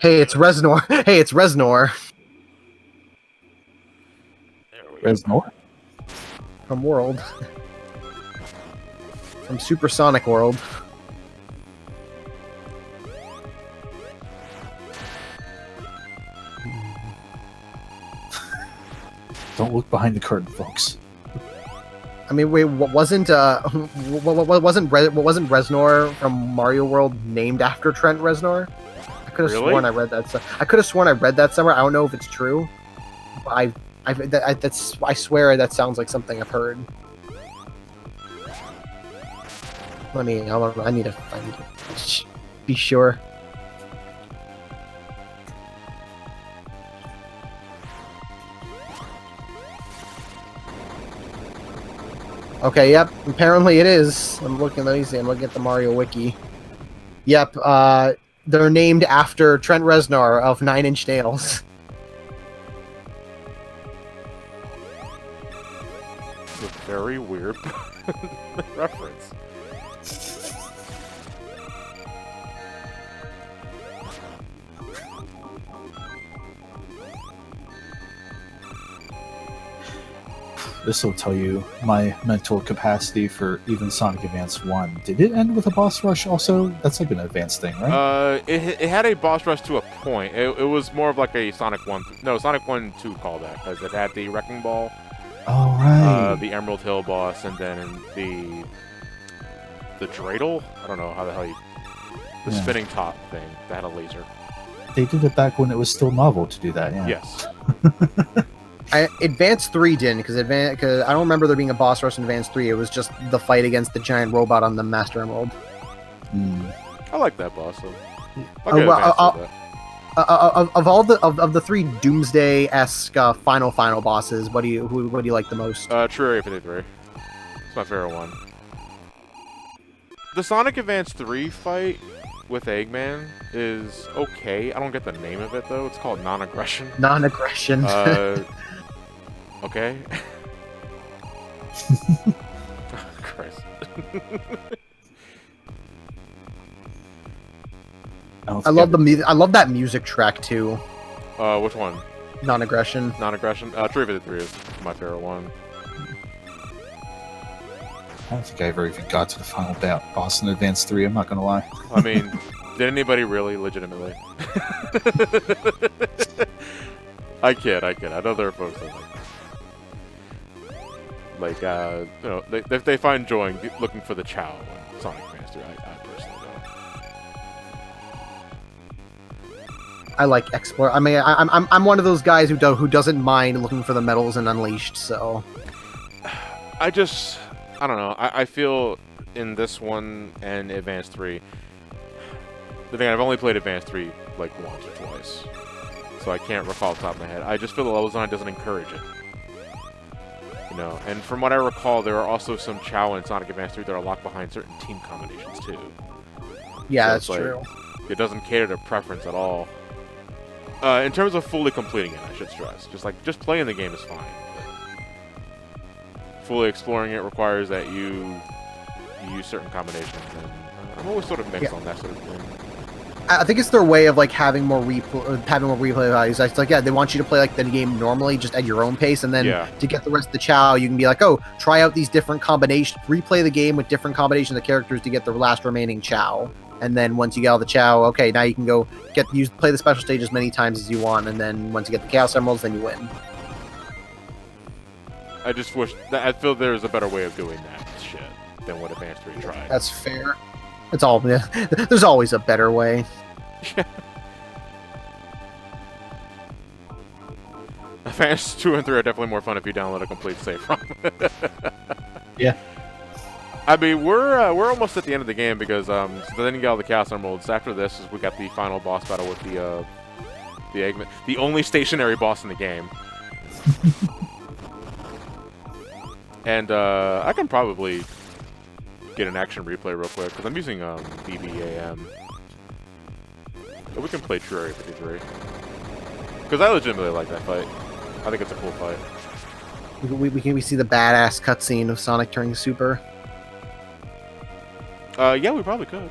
Hey, it's Reznor. Hey, it's Reznor. Reznor? From World. From Supersonic World. Don't look behind the curtain, folks. I mean, wait, wasn't Reznor from Mario World named after Trent Reznor? I could have sworn I read that. I could have sworn I read that somewhere. I don't know if it's true. But I swear that sounds like something I've heard. I need to be sure. Okay, yep. Apparently it is. Let me see. I'm looking at the Mario Wiki. Yep. They're named after Trent Reznor of Nine Inch Nails. It's a very weird reference. This will tell you my mental capacity for even Sonic Advance 1. Did it end with a boss rush also? That's like an advanced thing, right? It had a boss rush to a point. It was more of like a Sonic 1... No, Sonic 1 2 callback, because it had the Wrecking Ball. Oh, right. The Emerald Hill boss, and then the Dreidel? I don't know how the hell you... The spinning top thing that had a laser. They did it back when it was still novel to do that, yeah. Yes. Advance 3 didn't, because I don't remember there being a boss rush in Advance 3. It was just the fight against the giant robot on the Master Emerald. I like that boss, though. Of all the 3 Doomsday-esque final bosses, what do you like the most? True Area 53. It's my favorite one. The Sonic Advance 3 fight with Eggman is okay. I don't get the name of it, though. It's called Non-Aggression. Non-Aggression. Okay. Christ. I love the music. I love that music track too. Which one? Non-aggression. Non-aggression? Tree of the Three is my favorite one. I don't think I ever even got to the final boss in Advance 3, I'm not gonna lie. I mean, did anybody really, legitimately? I kid. I know there are folks that like you know, they find joy in looking for the Chow in Sonic Advance 3. I personally don't. I like explore. I mean, I'm one of those guys who doesn't mind looking for the medals in Unleashed. So I don't know. I feel in this one and Advance 3. The thing, I've only played Advance 3 like once or twice, so I can't recall off the top of my head. I just feel the level design doesn't encourage it. You know, and from what I recall, there are also some Chow in Sonic Advance 3 that are locked behind certain team combinations too. yeah, So that's it's true. It doesn't cater to preference at all. In terms of fully completing it, I should stress. Just playing the game is fine. But fully exploring it requires that you use certain combinations, and I'm always sort of mixed on that sort of thing. I think it's their way of like having more replay values. It's like, yeah, they want you to play like the game normally, just at your own pace, and then to get the rest of the Chow, you can be like, oh, try out these different combinations, replay the game with different combinations of characters to get the last remaining Chow. And then once you get all the Chow, okay, now you can go play the special stage as many times as you want, and then once you get the Chaos Emeralds, then you win. I just wish that I feel there's a better way of doing that shit than what Advance 3 tried. That's fair. It's all there's always a better way. Advance 2 and 3 are definitely more fun if you download a complete save ROM. Yeah. I mean, we're almost at the end of the game because so then you get all the Chaos Emeralds. After this, we got the final boss battle with the Eggman, the only stationary boss in the game. And I can probably get an action replay real quick because I'm using BBAM. But we can play True Area 53 because I legitimately like that fight. I think it's a cool fight. We see the badass cutscene of Sonic turning super. Yeah, we probably could.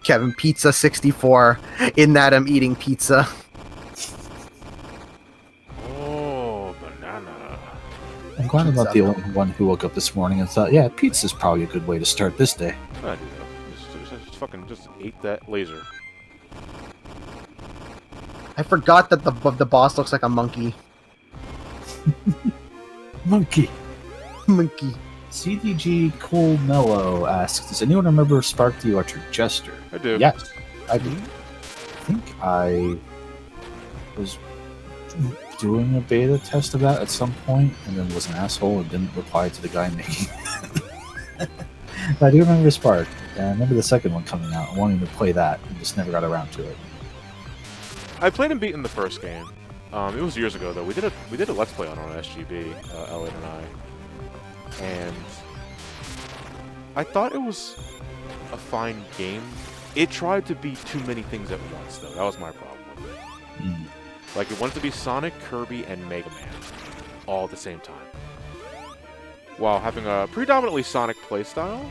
Kevin, Pizza 64. In that I'm eating pizza. Oh, banana. I'm glad I'm not the only one who woke up this morning and thought, yeah, pizza's probably a good way to start this day. I do know. Just ate that laser. I forgot that the boss looks like a monkey. Monkey. Monkey. CDG Cool Mellow asks, does anyone remember Spark the Electric Jester? I do. Yes, I do. I think I was doing a beta test of that at some point and then was an asshole and didn't reply to the guy making it. I do remember Spark. And I remember the second one coming out and wanting to play that and just never got around to it. I played and beaten the first game. It was years ago though. We did a Let's Play on SGB, Elliot and I. And I thought it was a fine game. It tried to be too many things at once, though. That was my problem with it. Like, it wanted to be Sonic, Kirby, and Mega Man all at the same time, while having a predominantly Sonic playstyle.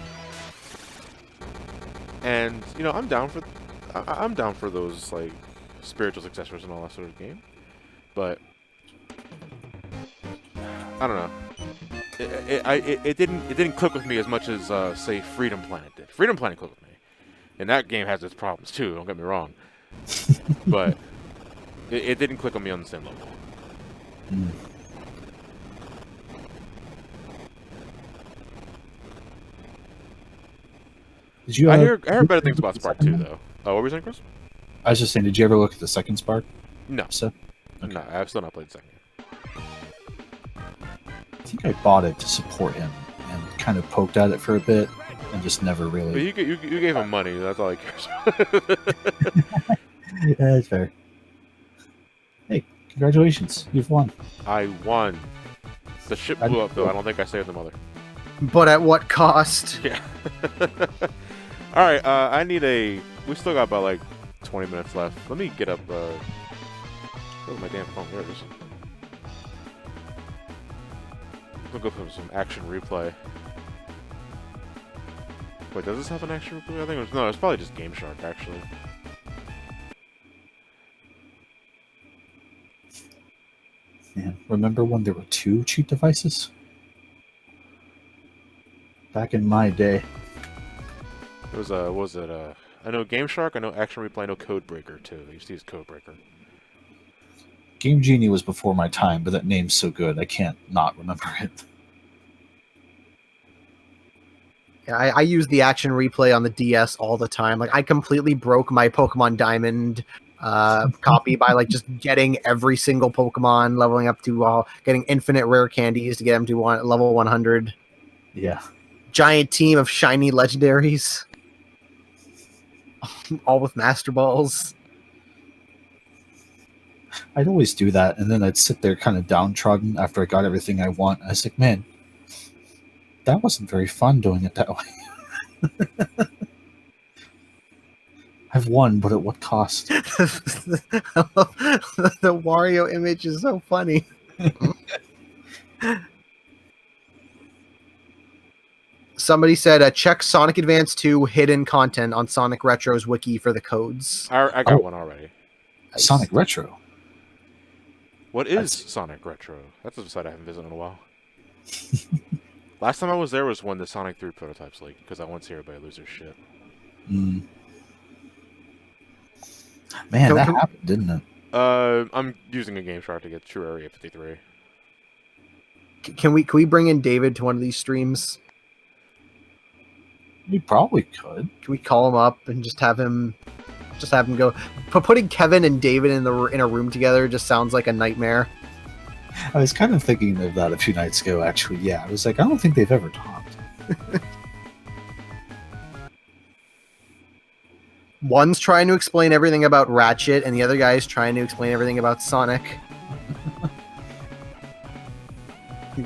And you know, I'm down for those like spiritual successors and all that sort of game, but I don't know. It didn't click with me as much as say Freedom Planet did. Freedom Planet clicked with me, and that game has its problems too. Don't get me wrong, but it didn't click on me on the same level. Did you? I heard better things about Spark 2 though. What were you saying, Chris? I was just saying, did you ever look at the second Spark? No. So, okay. No, I've still not played the second game. I think I bought it to support him and kind of poked at it for a bit and just never really. But you gave him money. That's all he cares. Yeah, that's fair. Hey, congratulations! You've won. I won. The ship blew up though. I don't think I saved the mother. But at what cost? Yeah. All right. I need a. We still got about like 20 minutes left. Let me get up. Where's my damn phone? There it is. We'll go for some action replay. Wait, does this have an action replay? I think it was, no, it's probably just Game Shark, actually. Yeah, remember when there were 2 cheat devices? Back in my day. It was, what was it, I know Game Shark, I know Action Replay, I know Codebreaker, too. I used to use Codebreaker. Game Genie was before my time, but that name's so good, I can't not remember it. Yeah, I use the action replay on the DS all the time. Like, I completely broke my Pokemon Diamond copy by like just getting every single Pokemon, leveling up to getting infinite rare candies to get them to level 100. Yeah. Giant team of shiny legendaries, all with Master Balls. I'd always do that, and then I'd sit there kind of downtrodden after I got everything I want. I was like, man, that wasn't very fun doing it that way. I've won, but at what cost? The Wario image is so funny. Somebody said, check Sonic Advance 2 hidden content on Sonic Retro's wiki for the codes. I got one already. Nice. Sonic Retro? What is Sonic Retro? That's a site I haven't visited in a while. Last time I was there was when the Sonic 3 prototypes leaked, because I want to see everybody lose their shit. Mm. Man, that happened, didn't it? I'm using a Game Shark to get True Area 53. Can we bring in David to one of these streams? We probably could. Can we call him up and just have him go? Putting Kevin and David in a room together just sounds like a nightmare. I was kind of thinking of that a few nights ago, actually. Yeah, I was like, I don't think they've ever talked. One's trying to explain everything about Ratchet, and the other guy's trying to explain everything about Sonic.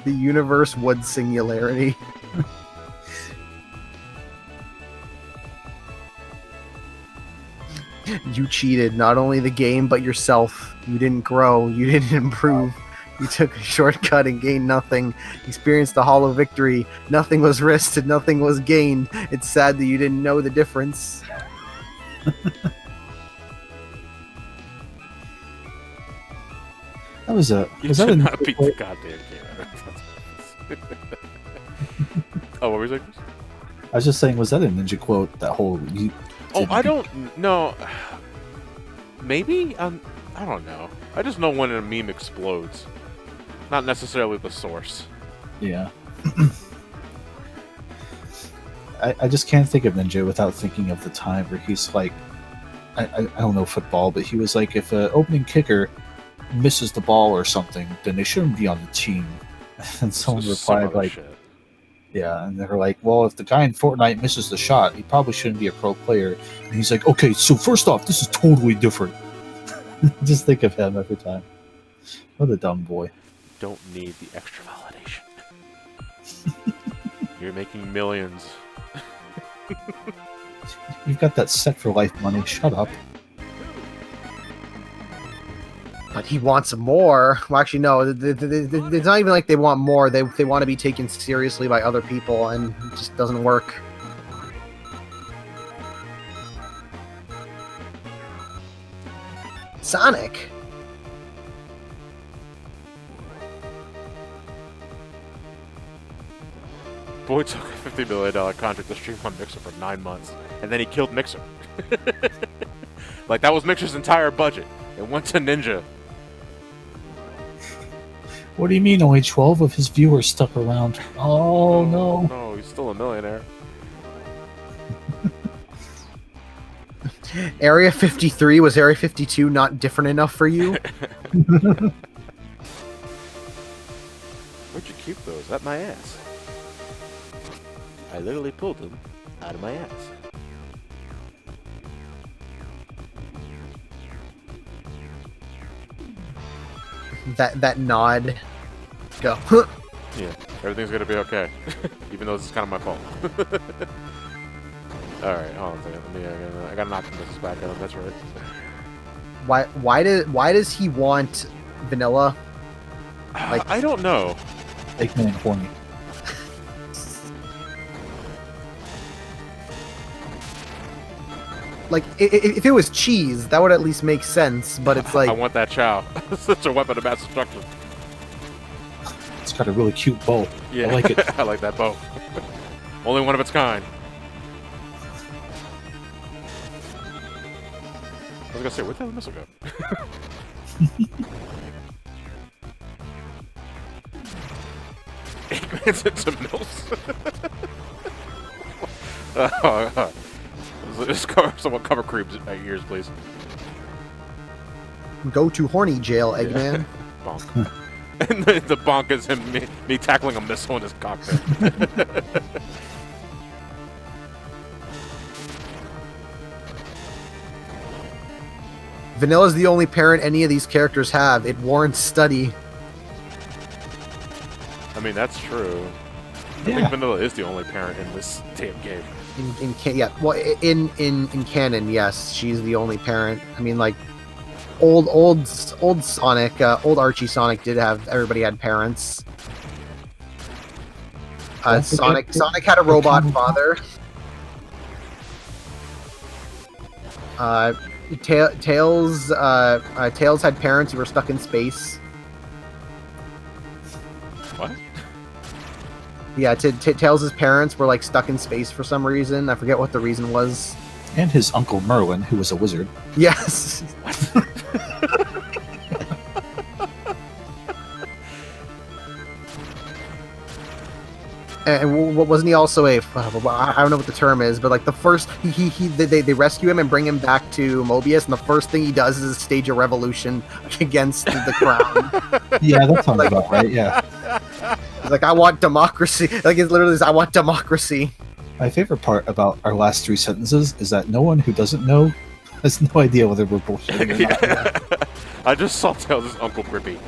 The universe would singularity. You cheated not only the game, but yourself. You didn't grow. You didn't improve. You took a shortcut and gained nothing. Experienced a hollow victory. Nothing was risked and nothing was gained. It's sad that you didn't know the difference. That was a... You should not beat the goddamn game. Oh, what were you saying? I was just saying, was that a ninja quote? That whole... Oh, I don't know. Maybe? I don't know. I just know when a meme explodes. Not necessarily the source. Yeah. I just can't think of Ninja without thinking of the time where he's like... I don't know football, but he was like, if an opening kicker misses the ball or something, then they shouldn't be on the team. And someone replied like... Shit. Yeah, and they're like, well, if the guy in Fortnite misses the shot, he probably shouldn't be a pro player. And he's like, okay, so first off, this is totally different. Just think of him every time. What a dumb boy. Don't need the extra validation. You're making millions. You've got that set for life money. Shut up. But he wants more. Well, actually, no. It's not even like they want more. They want to be taken seriously by other people, and it just doesn't work. Sonic. Boy took a $50 million contract to stream on Mixer for 9 months, and then he killed Mixer. Like, that was Mixer's entire budget. It went to Ninja. What do you mean only 12 of his viewers stuck around? Oh, no. No, he's still a millionaire. Area 53, was Area 52 not different enough for you? Where'd you keep those? At my ass. I literally pulled them out of my ass. That nod. Go. Yeah, everything's gonna be okay. Even though this is kind of my fault. Alright, hold on a second. I gotta knock this back out. That's right. Why does he want vanilla? Like, I don't know. Eggman horny. Like, if it was cheese, that would at least make sense, but it's like... I want that chow. Such a weapon of mass destruction. It's got a really cute bow. Yeah, I like it. I like that bow. Only one of its kind. I was gonna say, where'd the missile go? Eggman's into mills. Just someone cover creeps at my ears, please. Go to horny jail, Eggman. Bonk. And the bonk is him, me tackling a missile in his cockpit. Vanilla's the only parent any of these characters have. It warrants study. I mean, that's true. I think Vanilla is the only parent in this damn game. In canon, yes, she's the only parent. I mean, like, old Sonic, old Archie Sonic did have, everybody had parents. Sonic had a robot father. Tails had parents who were stuck in space. What? Yeah, Tails' parents were like stuck in space for some reason. I forget what the reason was. And his uncle Merlin, who was a wizard. Yes. And wasn't he also a? I don't know what the term is, but like the first, they rescue him and bring him back to Mobius, and the first thing he does is stage a revolution against the crown. Yeah, that sounds about right. Yeah. He's like, I want democracy. Like, it's literally, I want democracy. My favorite part about our last three sentences is that no one who doesn't know has no idea whether we're bullshitting or not. I just saw Tails' Uncle Grippy.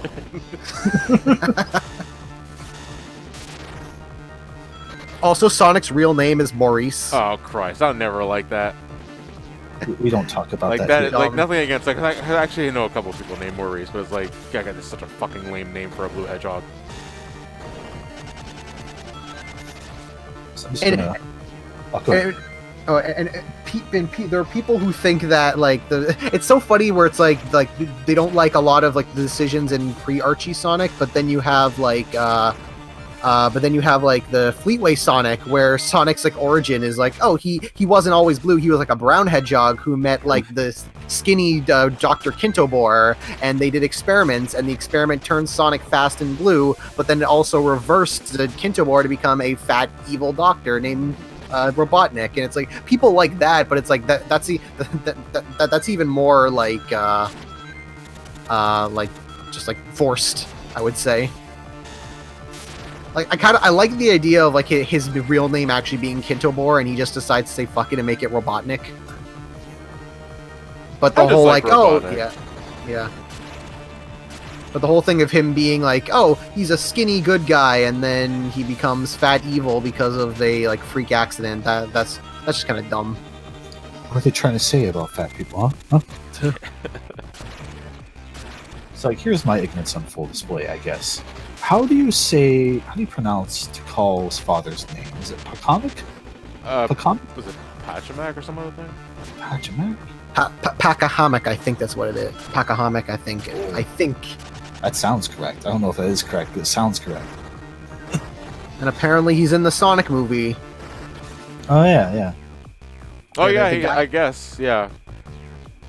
Also, Sonic's real name is Maurice. Oh Christ! I'll never like that. We don't talk about like that. Like nothing against. Like I actually know a couple of people named Maurice, but it's like, God, that's such a fucking lame name for a blue hedgehog. So I'm just gonna... there are people who think that like it's so funny where it's like they don't like a lot of like the decisions in pre-Archie Sonic, but then you have like the Fleetway Sonic, where Sonic's like origin is like, oh, he wasn't always blue, he was like a brown hedgehog who met like this skinny Dr. Kintobor, and they did experiments, and the experiment turned Sonic fast and blue, but then it also reversed the Kintobor to become a fat evil doctor named Robotnik. And it's like people like that, but it's like that's even more like just like forced, I would say. Like I like the idea of like his real name actually being Kintobor, and he just decides to say fuck it and make it Robotnik. But the whole like yeah. But the whole thing of him being like, oh, he's a skinny good guy, and then he becomes fat evil because of a like freak accident. That's just kind of dumb. What are they trying to say about fat people, huh? So like, here's my ignorance on full display, I guess. How do you pronounce Tikal's father's name? Is it Pacomic? Pacomic? Was it Pachamak or some other thing? Pachamak? Pakahamek, I think that's what it is. Pakahamek, I think. That sounds correct. I don't know if that is correct, but it sounds correct. And apparently he's in the Sonic movie. Oh, yeah. Oh, yeah, I guess, yeah.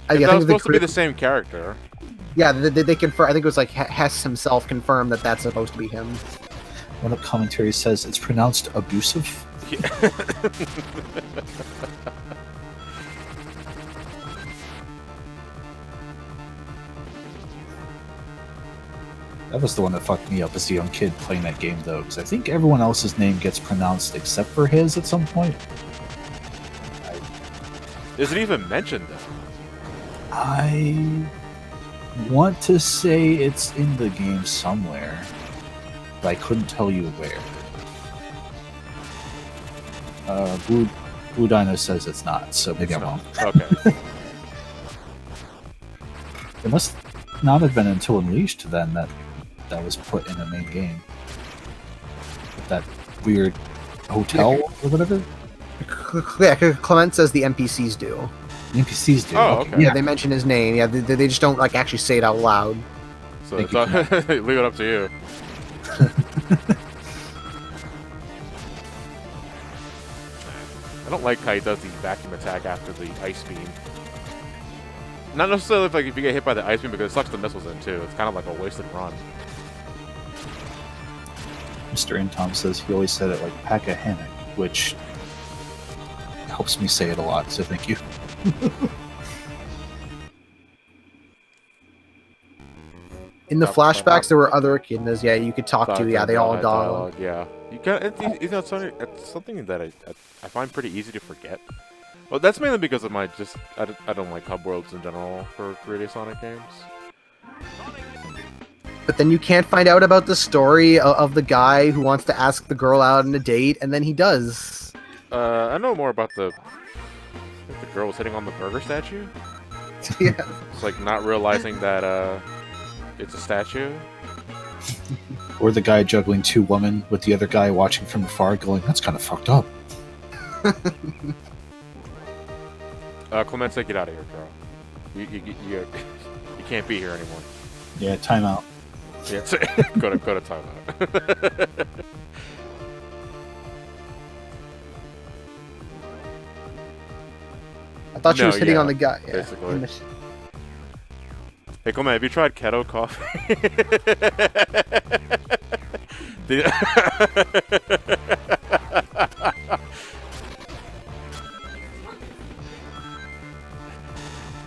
That was supposed to be the same character. Yeah, they confirm. I think it was like Hess himself confirmed that that's supposed to be him. One of the commentary says it's pronounced abusive. Yeah. That was the one that fucked me up as a young kid playing that game, though, because I think everyone else's name gets pronounced except for his at some point. Is it even mentioned, though? I want to say it's in the game somewhere, but I couldn't tell you where. Blue Dino says it's not, so maybe I'm wrong. Okay. It must not have been until Unleashed then that was put in the main game. that weird hotel or whatever. Yeah, Clement says the NPCs do. The NPCs do. Oh, okay. Yeah, they mention his name. Yeah, they just don't like actually say it out loud. So Thank it's leave it up to you. I don't like how he does the vacuum attack after the ice beam. Not necessarily like if you get hit by the ice beam, because it sucks the missiles in too. It's kind of like a wasted run. Mr. Intom says he always said it like pack a hammock, which helps me say it a lot, so thank you. In the flashbacks, there were other echidnas. Yeah, you could talk to. Yeah, they all dialogue. Yeah, you got. It's something that I find pretty easy to forget. Well, that's mainly because of my I don't like hub worlds in general for 3D Sonic games. But then you can't find out about the story of the guy who wants to ask the girl out on a date, and then he does. I know more about I think the girl was hitting on the burger statue. Yeah. It's like not realizing that it's a statue. Or the guy juggling two women with the other guy watching from afar going, that's kind of fucked up. Clement, get out of here, girl. You can't be here anymore. Yeah, timeout. Yeah, go to timeout. I thought she was hitting on the guy. Yeah. Basically. Hey, Clement, have you tried keto coffee?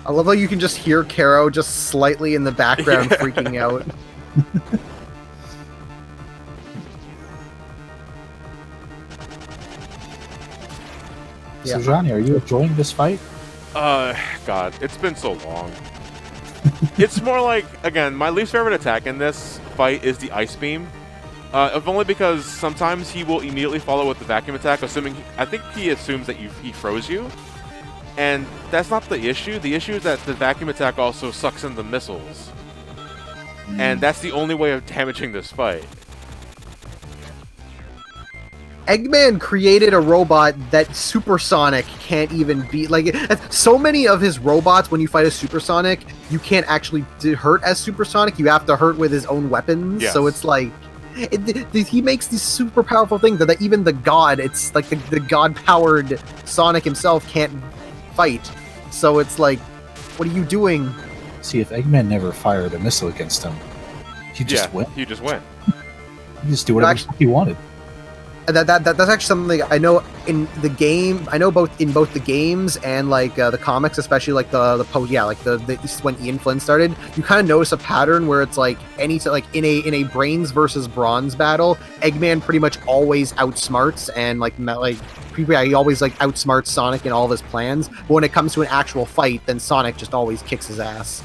I love how you can just hear Caro just slightly in the background freaking out. So, Johnny, are you enjoying this fight? God, it's been so long. It's more like, again, my least favorite attack in this fight is the ice beam. If only because sometimes he will immediately follow with the vacuum attack, I think he assumes that he froze you. And that's not the issue. The issue is that the vacuum attack also sucks in the missiles. And that's the only way of damaging this fight. Eggman created a robot that Supersonic can't even beat. Like, so many of his robots, when you fight a Supersonic, you can't actually hurt as Supersonic. You have to hurt with his own weapons. Yes. So it's like, he makes these super powerful things that even the god, it's like the god-powered Sonic himself can't fight. So it's like, what are you doing? See, if Eggman never fired a missile against him, he'd just win. You just win. He'd just do whatever he wanted. That's actually something I know in the game. I know both in both the games and like the comics, especially like the when Ian Flynn started. You kind of notice a pattern where it's like in a brains versus bronze battle, Eggman pretty much always outsmarts and he always like outsmarts Sonic in all of his plans. But when it comes to an actual fight, then Sonic just always kicks his ass.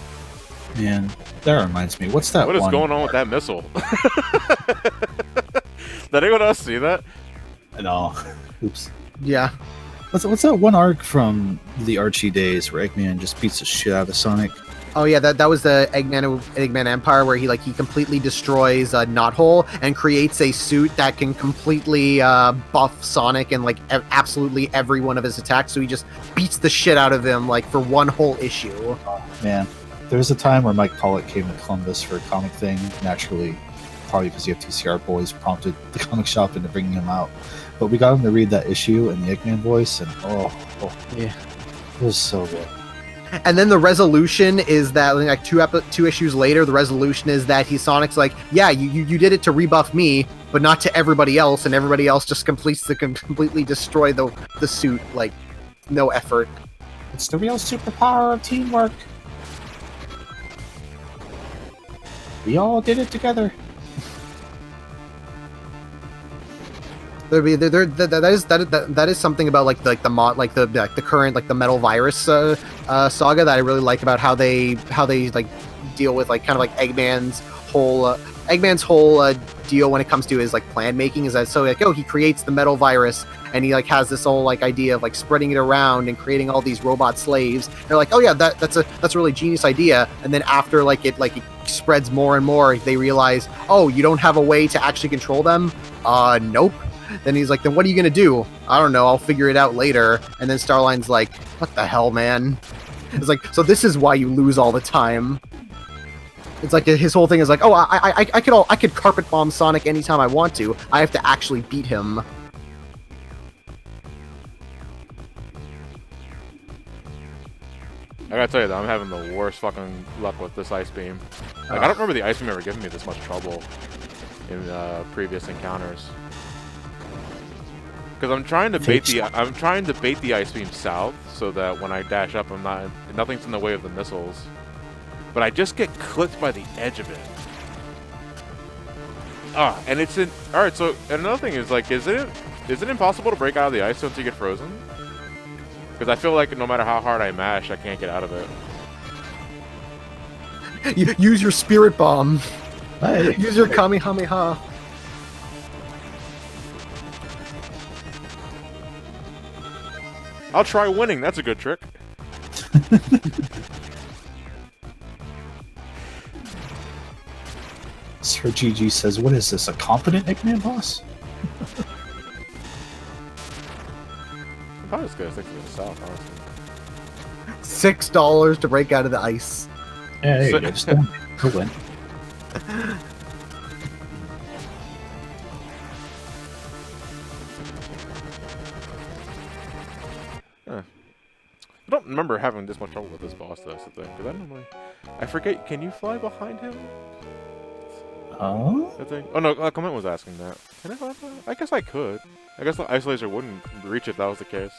Man, that reminds me. What's that? What is going on with that missile? Did anyone else see that? No. Oops. Yeah. What's that one arc from the Archie days where Eggman just beats the shit out of Sonic? Oh yeah, that was the Eggman Empire where he completely destroys Knothole and creates a suit that can completely buff Sonic and absolutely every one of his attacks. So he just beats the shit out of him for one whole issue. Oh, man, there was a time where Mike Pollock came to Columbus for a comic thing. Naturally, probably because you have TCR boys prompted the comic shop into bringing him out. But we got him to read that issue in the Eggman voice, and yeah, it was so good. And then the resolution is that two issues later, the resolution is that Sonic's like, yeah, you did it to rebuff me, but not to everybody else, and everybody else just completely destroy the suit, no effort. It's the real superpower of teamwork. We all did it together. That is something about the current the Metal Virus saga that I really like about how they deal with Eggman's whole deal when it comes to his plan making is that he creates the Metal Virus and he like has this whole like idea of like spreading it around and creating all these robot slaves. They're like, oh yeah, that's a really genius idea. And then after it spreads more and more, they realize, oh, you don't have a way to actually control them. Nope. Then he's like, then what are you gonna do? I don't know, I'll figure it out later. And then Starline's like, what the hell, man? It's like, so this is why you lose all the time. It's like his whole thing is like, oh, I could carpet bomb Sonic anytime I want to. I have to actually beat him. I gotta tell you, though, I'm having the worst fucking luck with this Ice Beam. Like, I don't remember the Ice Beam ever giving me this much trouble in previous encounters. Because I'm trying to bait the Ice Beam south so that when I dash up, nothing's in the way of the missiles. But I just get clipped by the edge of it. And it's in. All right, so another thing is like, is it impossible to break out of the ice once you get frozen? Because I feel like no matter how hard I mash, I can't get out of it. Use your Spirit Bomb. Hey. Use your Kamehameha. I'll try winning. That's a good trick. Sir GG says, what is this, a competent Eggman boss? I'm probably just gonna stick to the south, honestly. $6 to break out of the ice. Yeah, there you go. Just don't he'll win. I don't remember having this much trouble with this boss, though, because I forget, can you fly behind him? Oh? I think. Oh no, Clement was asking that. Can I fly behind? I guess I could. I guess the Ice Laser wouldn't reach if that was the case.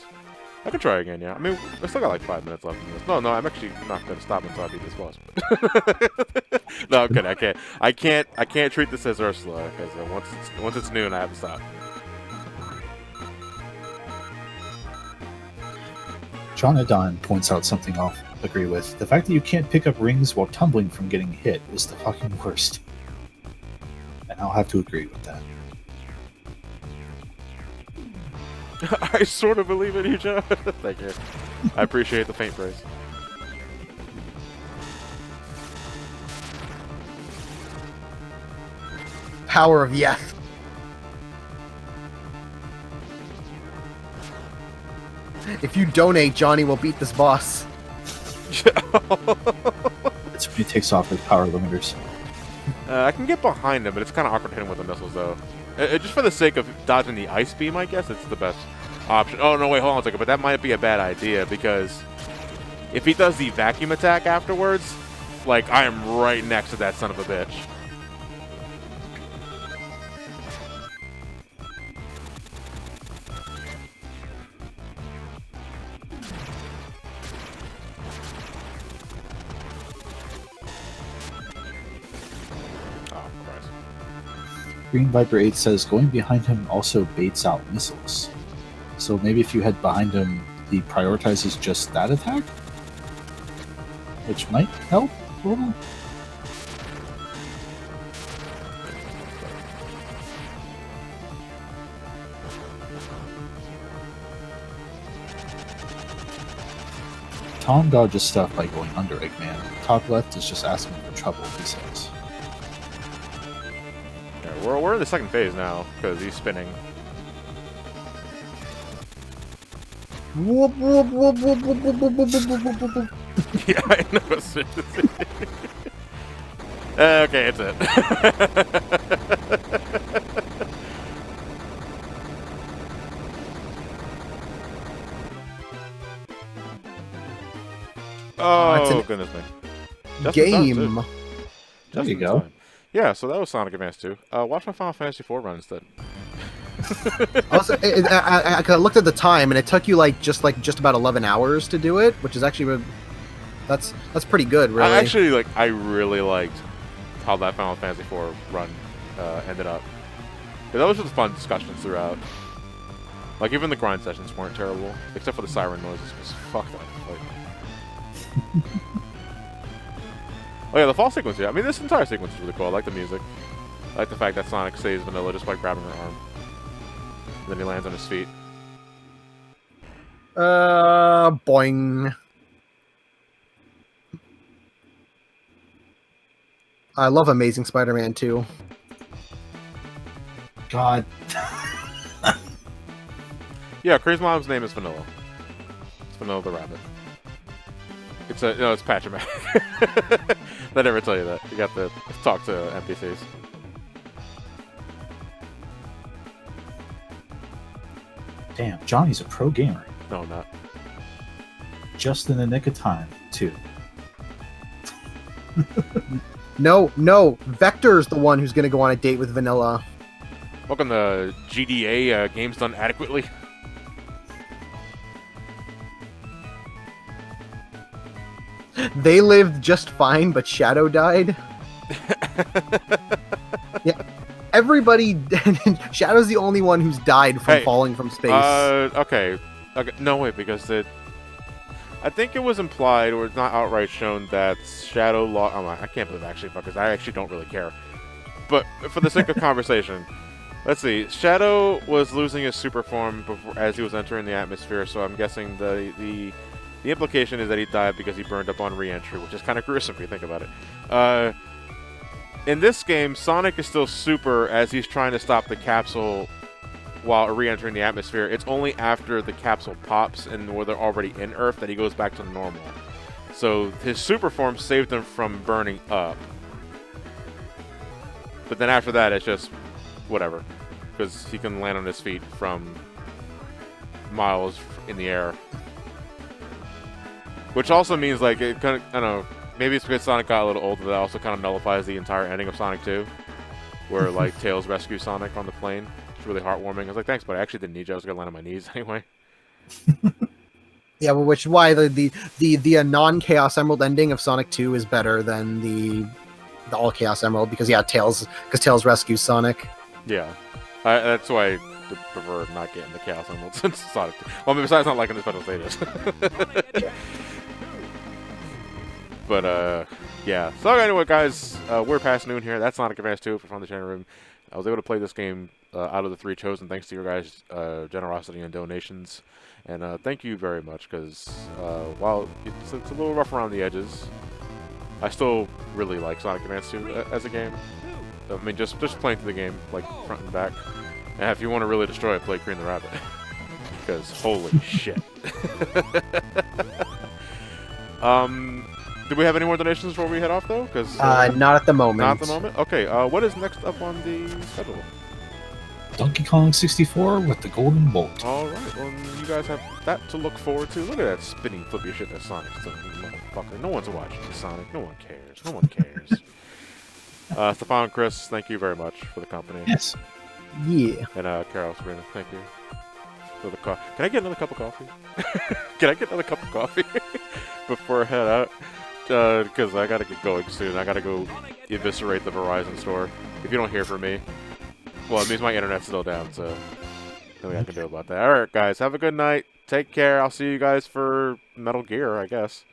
I could try again, yeah. I mean, I still got like 5 minutes left in this. No, I'm actually not gonna stop until I beat this boss. No, I'm kidding. I can't treat this as Ursula, because once it's noon, I have to stop. Jonadon points out something I'll agree with. The fact that you can't pick up rings while tumbling from getting hit is the fucking worst. And I'll have to agree with that. I sort of believe in you, Joe. Thank you. I appreciate the faint praise. Power of yes. If you donate, Johnny will beat this boss. That's when he takes off his power limiters. I can get behind him, but it's kind of awkward to hit him with the missiles, though. Just for the sake of dodging the Ice Beam, I guess it's the best option. Oh, no, wait, hold on a second. But that might be a bad idea, because if he does the vacuum attack afterwards, like, I am right next to that son of a bitch. Green Viper 8 says going behind him also baits out missiles. So maybe if you head behind him, he prioritizes just that attack? Which might help a little? Tom dodges stuff by going under Eggman. Top left is just asking for trouble, he says. We're in the second phase now, because he's spinning. Whoop, whoop, whoop, whoop, whoop, whoop, whoop, whoop, whoop, whoop, whoop. Yeah, I know. Okay, it's it. Oh, goodness me. Game. There you go. Yeah, so that was Sonic Advance 2. Watch my Final Fantasy 4 run instead. Also, I looked at the time, and it took you just about 11 hours to do it, which is actually that's pretty good, really. I really liked how that Final Fantasy 4 run ended up. That was just fun discussions throughout. Like, even the grind sessions weren't terrible, except for the siren noises. It was fucked up. Oh yeah, the fall sequence, yeah. I mean, this entire sequence is really cool. I like the music. I like the fact that Sonic saves Vanilla just by grabbing her arm. And then he lands on his feet. Boing. I love Amazing Spider-Man 2. God. Yeah, Crazy Mom's name is Vanilla. It's Vanilla the Rabbit. It's Patrick. They never tell you that. You got to talk to NPCs. Damn, Johnny's a pro gamer. No, I'm not. Just in the nick of time, too. No, Vector's the one who's gonna go on a date with Vanilla. Welcome to GDA, Games Done Adequately. They lived just fine, but Shadow died. Yeah, everybody. Shadow's the only one who's died from falling from space. Okay. No, wait, because I think it was implied, or it's not outright shown, that Shadow lost. Oh, I can't believe actually, because I actually don't really care. But for the sake of conversation, let's see. Shadow was losing his super form as he was entering the atmosphere, so I'm guessing the implication is that he died because he burned up on re-entry, which is kind of gruesome if you think about it. In this game, Sonic is still super as he's trying to stop the capsule while re-entering the atmosphere. It's only after the capsule pops and where they're already in Earth that he goes back to normal. So his super form saved him from burning up. But then after that, it's just whatever, because he can land on his feet from miles in the air. Which also means, like, it kind of, I don't know, maybe it's because Sonic got a little older, that also kind of nullifies the entire ending of Sonic 2, where, like, Tails rescues Sonic on the plane. It's really heartwarming. I was like, thanks, but I actually didn't need you. I was going to land on my knees anyway. Yeah, well, which is why the non-Chaos Emerald ending of Sonic 2 is better than the All Chaos Emerald, because Tails rescues Sonic. Yeah, that's why I prefer not getting the Chaos Emerald since Sonic 2. Well, I mean, besides not liking the special status. But, yeah. So, anyway, guys, we're past noon here. That's Sonic Advance 2 for Fun the Channel Room. I was able to play this game out of the 3 chosen thanks to your guys' generosity and donations. And thank you very much, because while it's a little rough around the edges, I still really like Sonic Advance 2 as a game. I mean, just playing through the game, like, front and back. And if you want to really destroy it, play Green the Rabbit. Because, holy shit. Do we have any more donations before we head off, though? Cause, not at the moment. Not at the moment? Okay, what is next up on the schedule? Donkey Kong 64 with the Golden Bolt. Alright, well, you guys have that to look forward to. Look at that spinning flippy shit that Sonic's doing, motherfucker. No one's watching Sonic. No one cares. No one cares. Stefan and Chris, thank you very much for the company. Yes. Yeah. And Carol, Sabrina, thank you for the coffee. Can I get another cup of coffee? Can I get another cup of coffee before I head out? Because I gotta get going soon. I gotta go eviscerate the Verizon store. If you don't hear from me, well, it means my internet's still down, so nothing I can do about that. Alright, guys, have a good night. Take care. I'll see you guys for Metal Gear, I guess.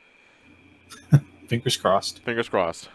Fingers crossed. Fingers crossed.